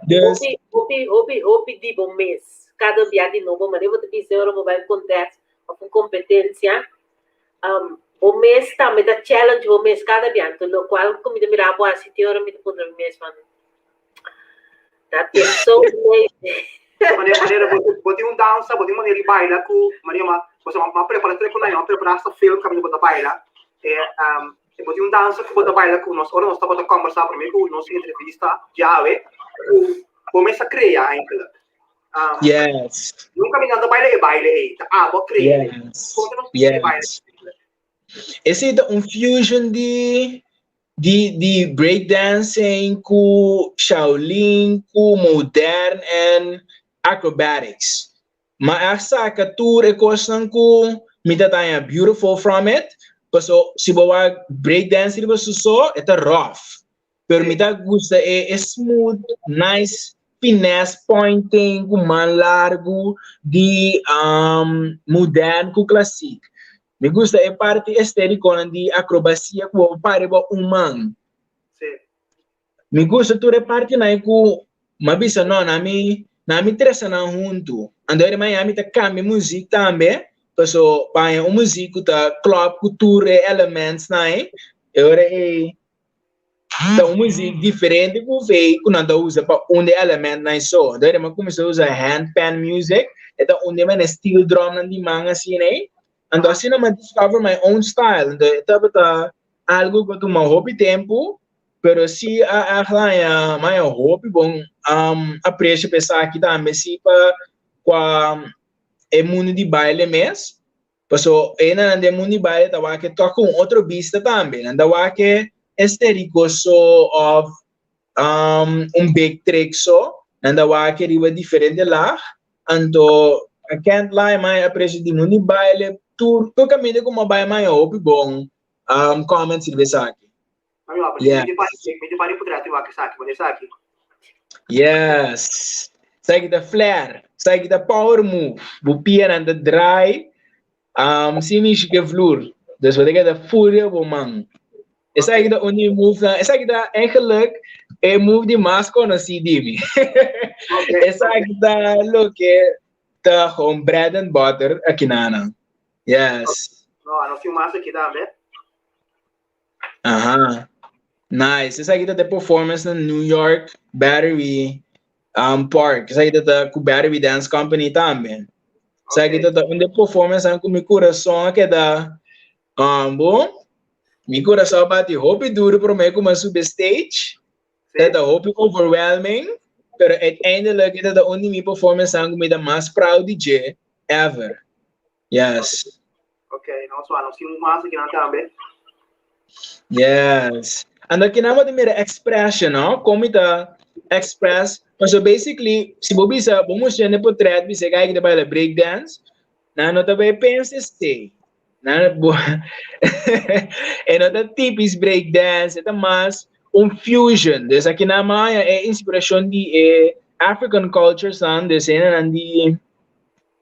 Dus Opi di bom mês cada dia de novo mas eu vou te dizer o mobile contest of competência o mês também da challenge o mês cada dia no qual comida mirar boa se tem hora me pôr no mês mano that is so amazing maneira botei dança botei maneira de bailar com maneira você uma preparação com nós preparar essa filme caminho botar bailar botei dança que botar bailar com nós ora nós estamos a conversar primeiro com nossa entrevista já começa a criar ainda yes nunca me anda baile vou criar yes esse é fusion de breakdancing com Shaolin, com modern and acrobatics. Mas essa tour é coisa que me dá beautiful from it. So se você breakdancing você só é rough. Pero me dá gosta é smooth, nice, finesse pointing, com man largo, de modern com clássico. Me gusta a parte estética de acrobacia que o pare humano. Sim. Me gusta toda a parte na que uma bisa não na me interessa na junto. Andar mais a mim tá cambia música também. Passo para música tá club cultura elementos na agora tá música diferente que veio quando anda usa para element na só. Andar mais começa a usar handpan music. Então onde mais steel drum na de manga assim né. And assim eu discover my own style. Então algo que eu tomo hobby tempo, pero se a minha hobby bom aprecio pensar aqui também se para o mundo de baile mesmo. Passo na de mundo de baile tá que toca com outro vista também. Anda que estético so of big trick so. Anda que riba diferente lá. Ando I can't lie, my aprecio de mundo de baile. Tu caminha com uma baia maior, hobby bom. Comments de aqui. Yeah. Me pare por trás aqui. Yes. Segue da flare, segue da power move. Bupia and the dry. Se me chique flor. Dus wat ik da fúria bom man. Segue da only move, segue da eigenlijk move de mais conhecido me. Segue da lo que tá com bread and butter aqui na. Yes. Não filmasse aqui também. Nice. Essa aqui tá de performance na New York Battery Park. Essa aqui tá com Battery Dance Company também. Essa aqui tá onde performance com meu coração que dá bom. Meu coração bate hope duro para mim como subir stage. Tá hope overwhelming. Pero uiteindelijk is dat only mijn performance aan me de mais proud DJ ever. Yes. Okay, nós temos mais aqui na também. Yes. And aqui na de minha expression, no? Como está express. So basically, se você vamos fazer um portrait, você vai que baila breakdance. não também pensa stay. Não, é nota típico breakdance, é mais fusion. Então, aqui na Maia é inspiração de African culture, sabe? De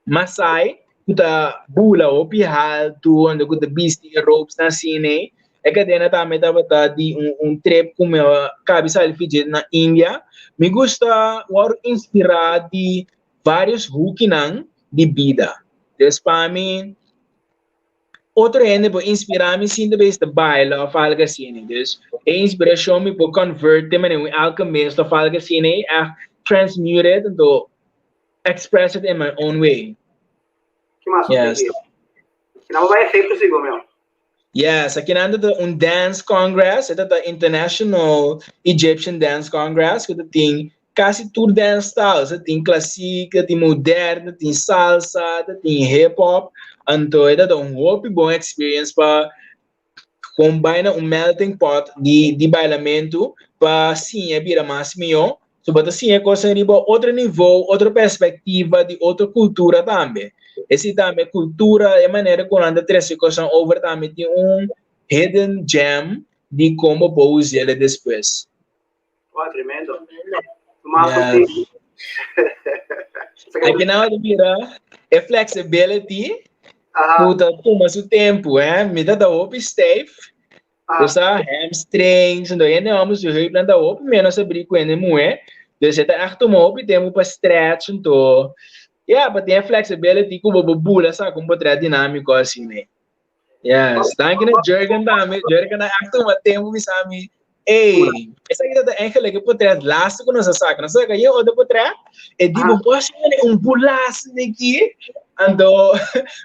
Masai, kuta bula o pihal tu ando kuta bisti ropes na cine. É que dena também tava de trip com meu cabeça ali fidget na Índia. Me gusta o inspirado de vários hookinang de vida. Então, para mim, outro ainda por inspirar-me sim de vez de baila ou algo assim. Então, a inspiração me por converter-me em alquimista ou algo assim, a transmute it and express it in my own way. Que massa, Yes. entendi. Não vai efeito sigo, meu. Yes, aqui nanda dance congress, ito International Egyptian Dance Congress, que tem quase tudo dance styles, tem clássica, tem moderna, tem salsa, tem hip hop, então ito bom experience para combinar melting pot de bailamento para sim vira mais melhor. So, but assim é coisa de outro nível, outra perspectiva de outra cultura também. Esse também cultura é maneira como anda três coisas over também tem hidden gem de como pode usar ele depois. Tremendo. Massa, Yes. sim. Aqui na hora vira é flexibility, Aham. puta, toma seu tempo, me dá up stiff. Usa hamstrings, então ainda vamos ver planta op, menos abrir com ele moe. Então você tá acto mob, temos para stretch, então, para ter flexibility, como bubula, sabe, como para dinâmico assim, né? Yes, tanto que Jurgen também, Jurgen na acto uma tempo sabe, essa aqui tá enxerga que pode ter laço com nossa saca, não sei que eu ou pode ter, e digo, posso bulaço aqui. Então,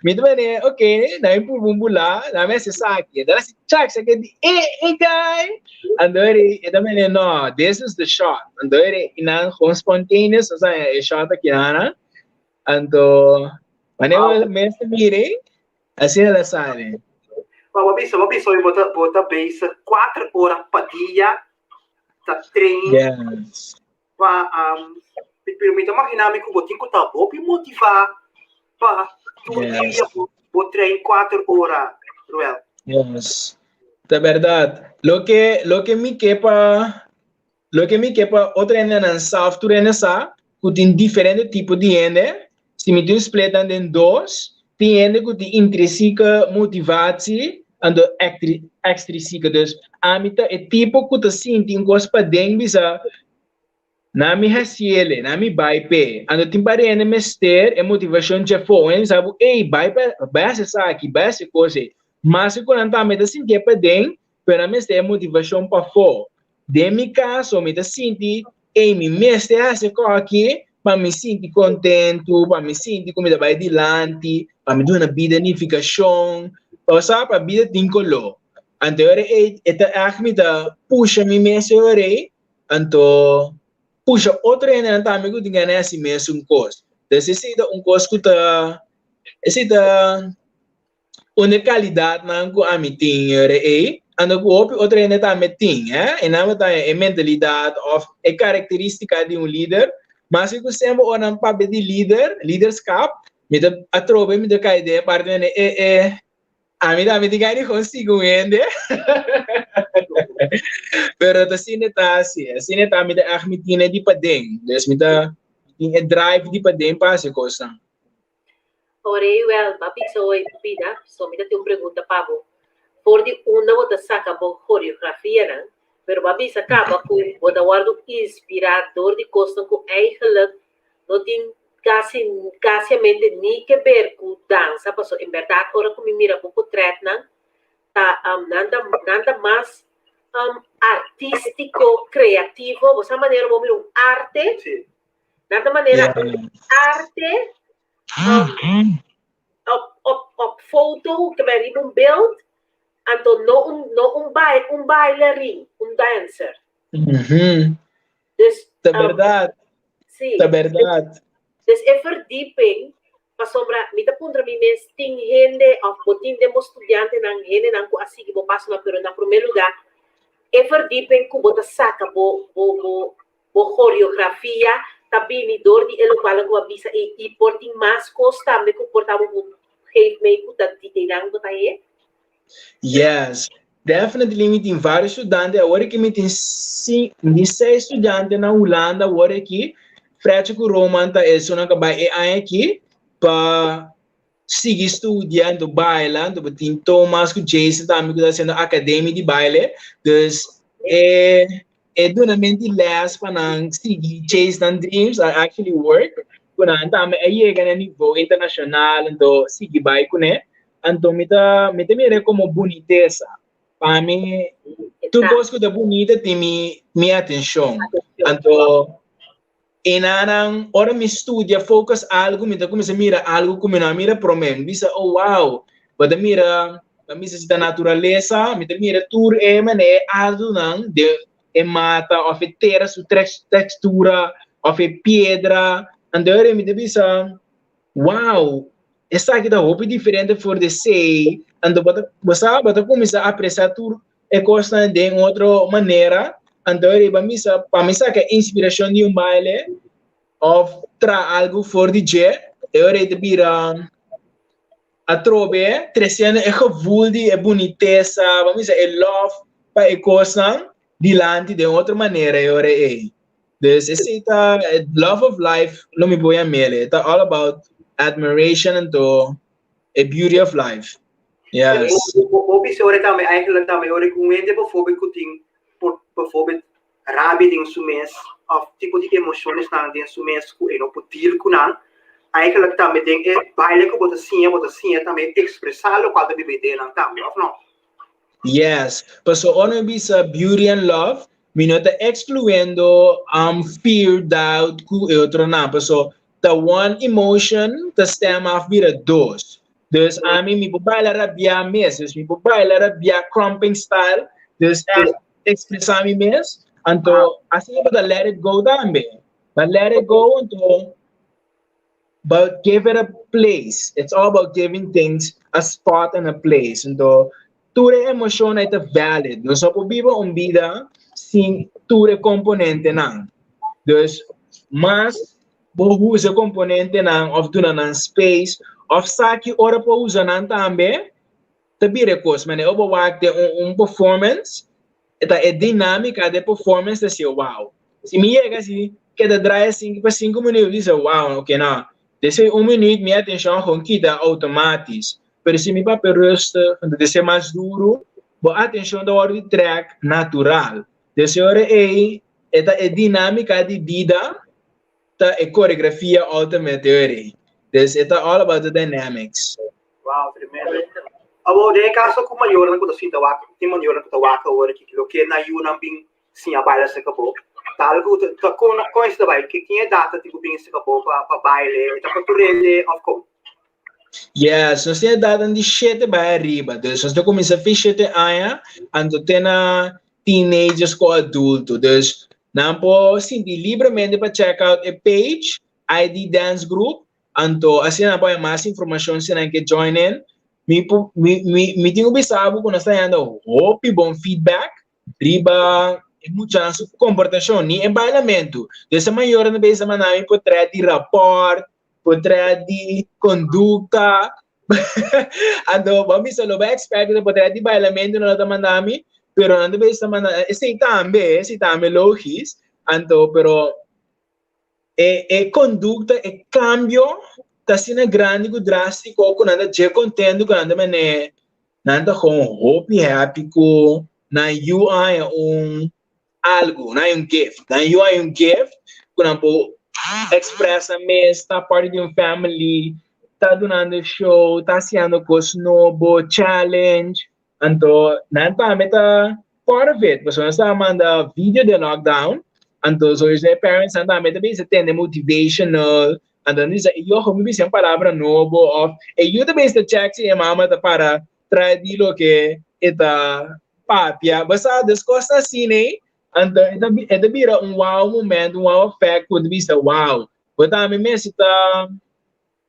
me também, ok, na impor bumbula, na minha saque, daí se check, se que guy, então ele também no, this is the shot, então ele inan com spontaneous, ou seja, shot aqui na, então, maneira mesmo mire, assim ela sai. Mas eu bota base 4 horas para dia, tá treino. Yes. Me imaginar que o botico tá bom e motivar para todo dia vou treinar 4 horas, Reuel. Yes. De verdad. Lo que me quepa otra en South Turena sa, que tem diferente tipo de ende, se me tu split em dois, tem ende que tem intrínseca motivação and extrínseca, dus amita é tipo que tu sente coisa para dentro bisa na mi hasiele, na mi baipe, ando tem para ende mester é motivação de fome, sabe? Vai essa aqui, vai essa coisa. Mas quando tá me sentir para dentro, para mim é motivação para fora. De mi caso, me sinto, me mestre essa coisa aqui, para me sentir contente, para me sentir como vai adiante, para me dar uma vida unificação, ou sabe, para a vida tem color. Então, me puxa me mestre, então, puxa outra ainda também que tem nesse mesmo coisa. Então, se é coisa que tá, uma qualidade na que a mim tem, ando com outra ainda também tem, e não é mentalidade ou é característica de líder, mas se você sempre olha para de leadership, me dá a troca, me dá a ideia, parte a mim também tem que consigo ainda, pero assim tá me dá a mim tem de padem, des me dá drive de padem para essa coisa. Reuel, papi, so me tem uma pergunta para você. Por de uma outra saca boa coreografia, né? Pero papi acaba com o da guardo inspirador de costa com eigenlijk não tem quase nem que ver com dança, porque em verdade agora como mira pouco treta, né? Tá nada mais artístico, criativo, você maneira vamos arte, nada maneira arte. Op foto que vai um build, então não bailarín, dancer. Dus, é verdade. Sim. É verdade. Dus é verdieping, para sombra, me dá ponto mim mesmo, tem gente, ou botin demo estudante nang gente nang ko assim que vou passar na pero na primeiro lugar, é verdieping que bota saca bo coreografia, tabinidor di eloquala ko bisa e porting mas costa me ko portamo ko geef me ko dat titirang ko tayo. Yes, definitely me tem vários estudantes. Agora que me tem 6 estudantes na Holanda, agora que frete com Roma, tá isso não acaba aqui para seguir estudando baile, então tem Thomas com Jason também que está sendo academia de baile, então duramente les para não seguir chase and dreams are actually work, quando também aí é no nível internacional, então seguir baile com né. Então, me mira como boniteza. Para mim, tu gosta da bonita tem minha atenção. Então, hora me estudia, focus algo, me começa a mirar algo como não mira para mim. Bisa, oh wow, mas mira, da natureza, me mira tudo algo não, de mata, ou terra, sua textura, ou pedra. Então, me bisa, wow. Essa aqui da roupa diferente for de sei, então você começa a apreciar tudo e costa de outra maneira, então para mim que a inspiração de baile of algo for de je, eu de vira a trobe, trecendo é gevoel de boniteza, vamos dizer, love para a costa dilante de outra maneira, eu Dus esse love of life, não me voy a mele, it's all about admiration and a beauty of life. Yes. Optie também, eigenlijk também, hoor ik hoe bijvoorbeeld kuting, bijvoorbeeld rabi ding sumens, of tipo de emoções nang ding sumens ku eno putil kunan, eigenlijk também ding baile ko bota sim também expressar-lo quando bebê nang também, of não? Yes. So ono bisa beauty and love, me não está excluindo fear, doubt ku e outro não. So the one emotion the stem off vira dos. Dus a mim me bailar a bia mes, dus me bailar a bia crumping style, dus expressar mi mes, então assim para let it go também. But let it go but give it a place. It's all about giving things a spot and a place. Então tudo emoção é valid. Não só por viver vida sem tudo componente não. Dus mas bohu sa componente ng of do na space of saki ora po usa nan tambe tabire kos mane obo wakte performance eta dinâmica de performance da si wow si mi llega si queda dry 5 minutos dice wow okay na desse 1 minuto minha atenção com kita automatis pero si mi papel resta de ser mais duro bo atenção da hora de track natural desse hora eta dinâmica de vida a choreografia ultimately. This it's all about the dynamics. Wow, tremendo. Abo de caso com maior na condução da tem maior na tawaka ora que que na yuna bing sim a baila se acabou. Tal que com esse da baile que tinha data tipo bing se acabou para baile, tá para rede of course. Yes, nós temos data de 7 para arriba. Dus nós começa a fazer 7 anos, ando tena teenagers com adulto. Dus não pode sentir livremente para check out a page, ID Dance Group, então assim não pode mais informação se não quer join in. Me tenho pensado quando está dando hope bom feedback, riba muita comportação nem em bailamento. Dessa maior na vez semana me pode trazer de rapport, pode trazer de conduta. Então vamos só lo vai expect pode trazer de bailamento na outra mandami. Pero ando vez semana esse também logis anto pero conduta cambio tá sendo grande e drástico com nada de contendo com nada mané nada com hope happy com na UI algo na gift na UI gift quando po expressa mes tá parte de family tá donando show tá sendo cosnobo challenge. Então, nanta meta part of it. Mas nós manda vídeo de lockdown. Então, os parents nanta meta bem se tem motivational. Então, diz eu como bem sem palavra novo of eu também está check e mama tá para trazer lo que eta papia. Basta das coisas assim, né? Então, eta vira wow momento, wow effect quando vista wow. Botar me mesita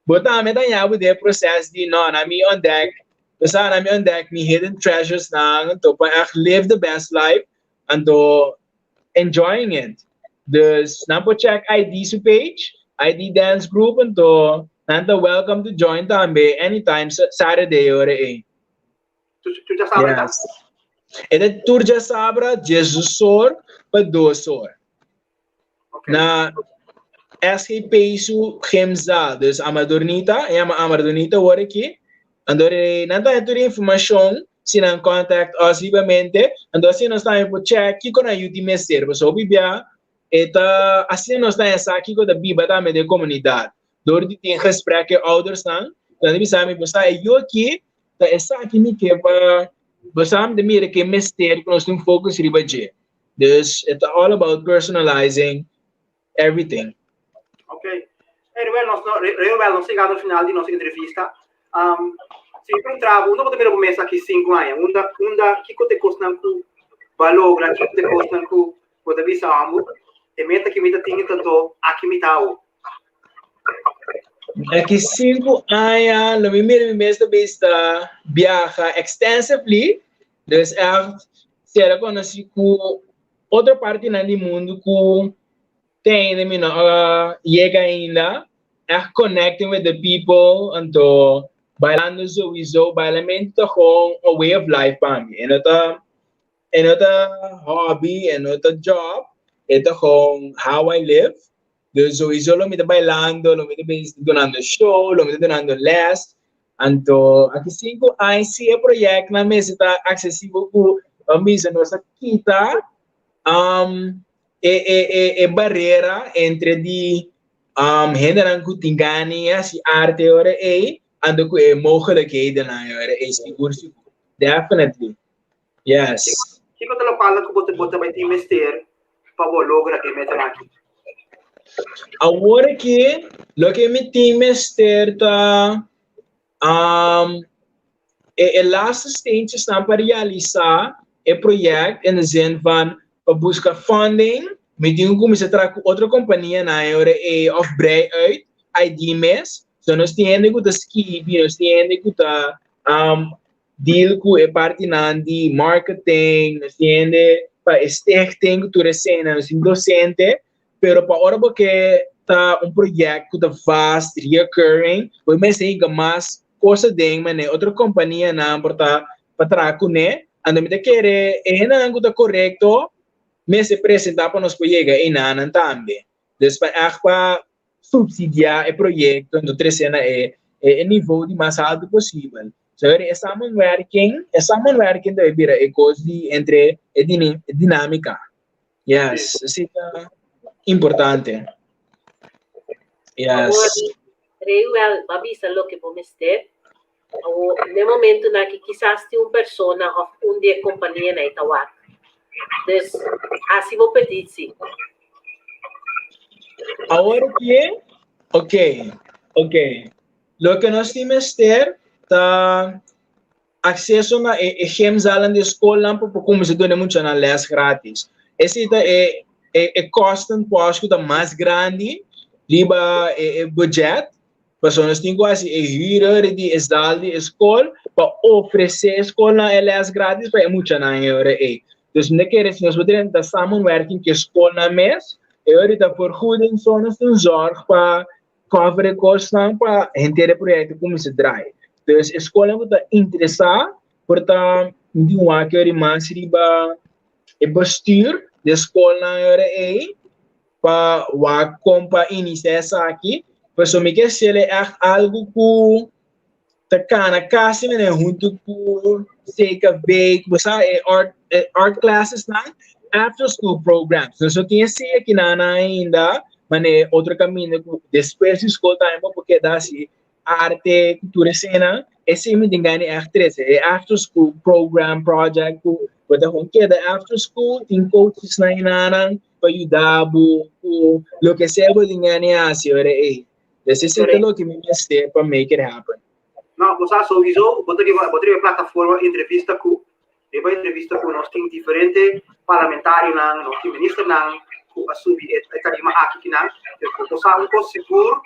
botar me danhar o processo de não, na minha on deck. Basta namin on deck ni hidden treasures na to pa live the best life and to enjoying it. Dus, nampo check ID su page, ID dance group, and to, nanta welcome to join tambe anytime Saturday or eh. Tu já sabe, tá? Yes. E de turja sabra, Jesus sor, pa do sor. Ok. Na SKP su gemza, dus amadornita, e amadornita ora aqui, andore, nanta ito informação, sinang contact us livremente, ando assim nós estamos por check, que quando a gente mestre, so bibia, eta assim nós estamos aqui com a biba também da comunidade, door die tem gesprek que ouders dan, dan hebben samen bestaan, eu aqui, da essa aqui me que para, bestaan de meer que mestre, que nós temos focus riba je, dus it's all about personalizing everything. Ok. Reuel, nós chegamos no final de nossa entrevista. Se encontrava, não podemos começar aqui 5 anos. Que te custa com valor, que te custa com o visão, e meta que me tem tanto aqui me tá. Aqui 5 anos, no primeiro mês da vista, viaja extensively, dus echt, será conhecido com outra parte do mundo que tem, chega ainda, echt connecting with the people, então, bailando sowieso, bailamento com a way of life para mim. En het hobby, en het job, het com how I live. Dus sowieso lo me bailando, lo me donando show, lo me donando les. Então, aqui 5 anos, se o projeto na mesa está acessível para a mesa nossa kita, barreira entre de hinderen que tingani as arte ora ando que mogelijkheden na ora seguro. Definitely. Yes. Que quando ela fala que você vai te investir para lograr que meta aqui. Agora que lo que me tem investir tá last stage está para realizar o projeto em zin van para buscar funding. Me tenho que começar a trabalhar com outra companhia na hora of brei uit ID mes. So nós temos que escrever, nós temos que deal com a parte de marketing, nós temos para stichting que recena, nós temos docente, pero para hora porque tá projeto que tá fast, recurring, o mês tem mais coisa de outra companhia na para trabalhar com né, ando me querer não tá correto. Mas se apresentar para nós colegas e não também. Depois, para subsidiar o projeto, então, trazendo o nível de mais alto possível. So, essa samenwerking deve vir a coisa entre a dinâmica. Yes, isso é importante. Yes. Reuel, mabisa lo que vamos ter. No momento na que quizás tem uma pessoa ou uma companhia na Itawat. Dus, assim vou pedir, sim. Agora que ok. Lo que nós temos ter tá acesso na gemzalan de escola para como se dona muito na les grátis. Esse é custo um pouco da mais grande, liba budget. Mas nós temos quase hyra de esdal de escola para oferecer escola na les grátis para muito na hora Dus nós podemos estar samenwerking que escola na mês, e ahorita vergoeding zones de zorg para cover kosten para gente projeto como se draai. Dus escola moet interessar, portanto, die wakker mais riba e bestuur de escola na hora para wa compa iniciar aqui, pues o me que se le algo que takana kasi na junto com seca week, basta art classes na after school programs. So tinha se aqui na ainda, mas outro caminho depois de school time porque dá se arte, cultura cena, esse me engane é after school program project but the home que after school tem coaches na inana para ajudar o lo que se pode engane assim ora This is lo que me step para make it happen. Não, você sowieso, botaria plataforma entrevista com nós tem diferente parlamentário nós tem ministro com a subir tarima aqui na, você um pouco seguro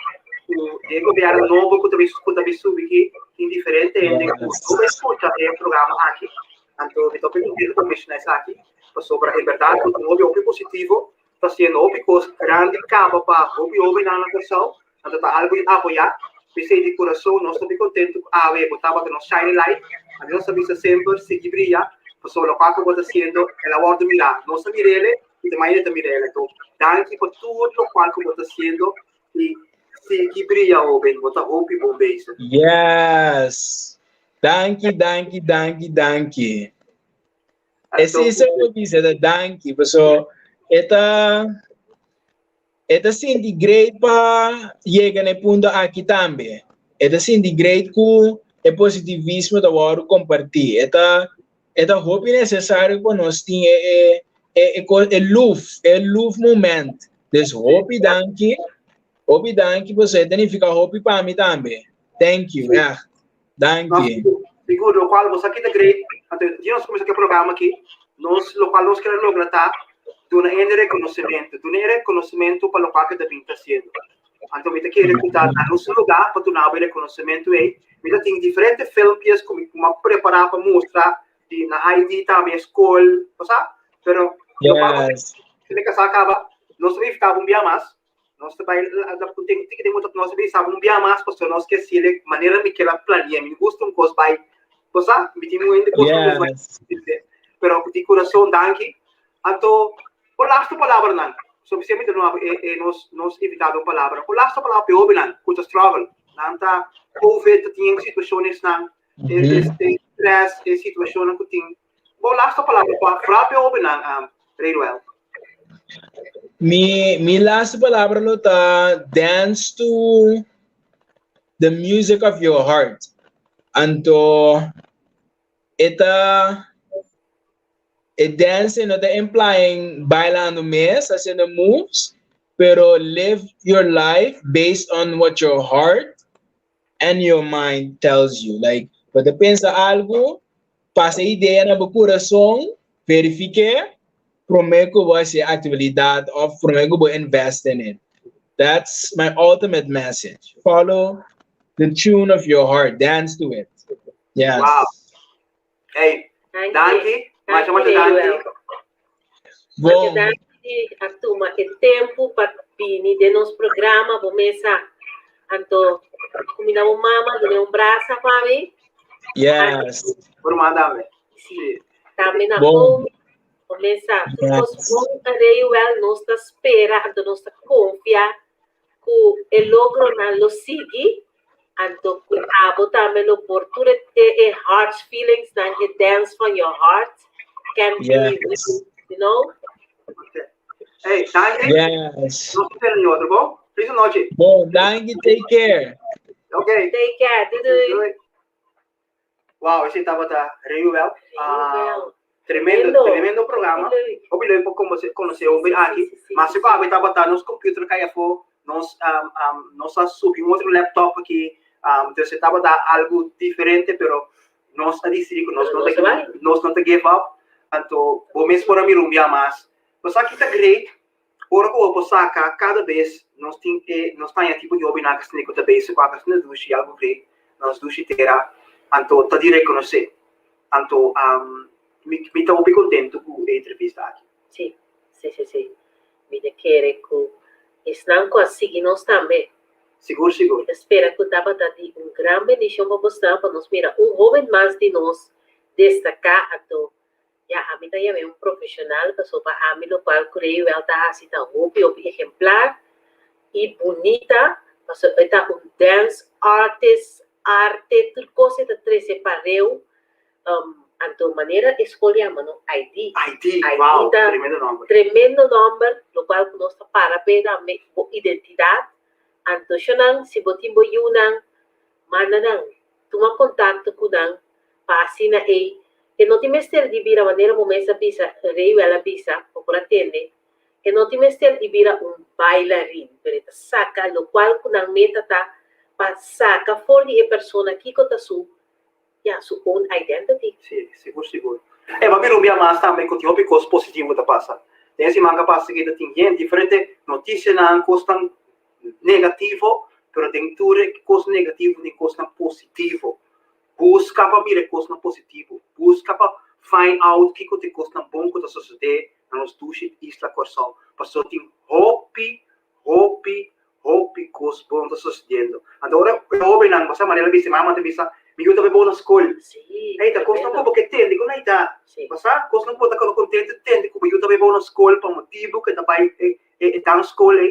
o governo novo que também subir que tem diferente e não escuta o programa aqui. Então, eu estou pedindo para mexer nessa aqui, sobre a liberdade, um novo positivo está haciendo because grande capa para obi na pessoa, então tá algo de apoiar, pensei de coração, nós estamos contentos, ver, botava que nós Shinning Light, a nós sabemos sempre se brilha, pessoa local que está haciendo, ela guarda mirar, nós também ele e também ele também ele, então, danke por tudo o qual que está haciendo e se brilha obi, bota hope bom beijo. Yes. Danke. Esse é o que diz, danke, pessoal. Esta senti great para chegar no ponto aqui também. Esta senti great com o positivismo da hora compartilhar. Esta hope necessário para nós ter love moment. Des hope danke você significa hope para mim também. Thank you. Danke. Seguro, o qual você aqui tá great. Então, nós começamos aqui o programa aqui. Nós queremos lograr do reconhecimento para o qual que está sendo. Então, eu quero recutar no nosso lugar para dar reconhecimento aí. Eu tenho diferentes filmes como preparar para mostrar na ID também escola, sabe? Pero se acaba, nós também ficamos bem mais. Nós também tem que nós também sabemos bem mais para nós que se ele maneira que ela planeia, me gusta coisa vai, sabe? Me tem muito coisa. Pero de coração danke. Então, o last palavra não. Suficiente nos invitado palavra. O last palavra é óbvio não. Custa struggle. Não tá COVID tem situações não. Stress situações que tem. O last palavra para óbvio não. Reuel. Mi last palavra lo tá dance to the music of your heart. Anto dance not implying bailando mes, haciendo moves, pero live your life based on what your heart and your mind tells you. Like, cuando pensa algo, pasa ideia na coração, verifique, promete que vai ser atividade ou promete que vai invest in it. That's my ultimate message. Follow the tune of your heart, dance to it. Yes. Wow. Hey, danke. Mas danke. Bom. A turma é tempo para vir de nosso programa, vou começar. Então, comida mama, dou braço para mim. Yes. Por mandar. Sim. Também na bom. Começar. Nós vamos Reuel, nós espera, então nós confia que o logro não lo sigue. Então, abo também lo por tudo heart feelings, then it dance from your heart can be, you know. Okay. Hey, danke. Yes. Nós temos outro, bom? Feliz noite. Bom, danke, take care. Okay. Take care. Wow, esse estava da Reuel. Tremendo programa. Obrigado por conhecer aqui. Mas se vai estar nos computadores que aí for, nós subimos outro laptop aqui. Então você estava dar algo diferente, pero nós decidimos que nós não te give up. Então, vou mesmo para mim rumbiar mais. Mas aqui está great. Por que eu saca cada vez nós temos tipo de hobby na questão que também se qualquer coisa duche algo great, nós duche terá. Então, tá de reconhecer. Então, me estou bem contente com a entrevista aqui. Sim. Me quero que estão conseguindo nós também. Seguro. Espero que estava dando grande bendição para você, para nós mirar jovem mais de nós destacar. Então, a mim também é profissional, para a mim, o qual creio ela está assim, exemplar e bonita, porque ela está dance artist, arte, tudo coisa que está separado. Então, maneira escolhemos, não? ID, wow, tremendo nome, o qual nós parabéns a identidade. Então, se você tem uma manda toma contato com o passina aí, que não tem mestre de vir a maneira como essa pisa, Reuel pisa, ou por atender, que não tem mestre de vir bailarín, pero saca, o qual com a meta tá, para saca fora de pessoa que está sua own identity. Sim, seguro. Mas me rumia mais também que tem coisas positivas que passa. Tem esse manga passa que tem diferente notícia não custa negativo, pero dentro de coisa negativa tem coisa positivo. Busca para mirar coisa positivo. Busca para find out que tem coisa bom que a sociedade nos duche isla coração. Passou tem hopi cos bom tá sucedendo. Agora eu vou não, você maneira bisa mama te bisa, me eu também vou na escola. Sim. Eita, costa um pouco que tem, digo não tá. Sim. Você costa um pouco tá contente tem, digo eu também vou na escola para motivo que tá vai tá na escola.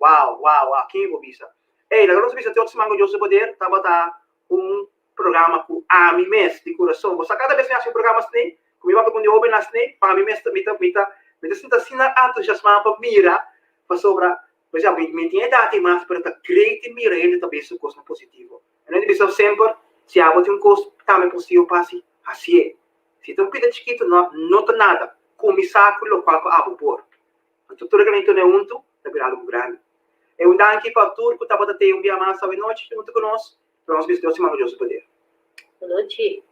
Uau, quem vou bisa. Ei, agora você bisa tem outros mango de poder, tá botar programa com a mim mesmo de coração. Você cada vez mais um programa assim, comigo vai quando eu vou assim, para mim mesmo me sinta assim entusiasmado para mira, para sobra. Por exemplo, me tinha dado mais para acreditar mira ele também isso coisa positivo. E não deve sempre se há outro coisa também possível passe assim. Se tu pede chiquito não tem nada, começar com o qual que abo por. Então tudo que não tem muito, tá virado grande. É danke para tudo que tá botando um dia mais sabe noite junto conosco. Nós visitamos o Senhor Deus poder. Boa noite.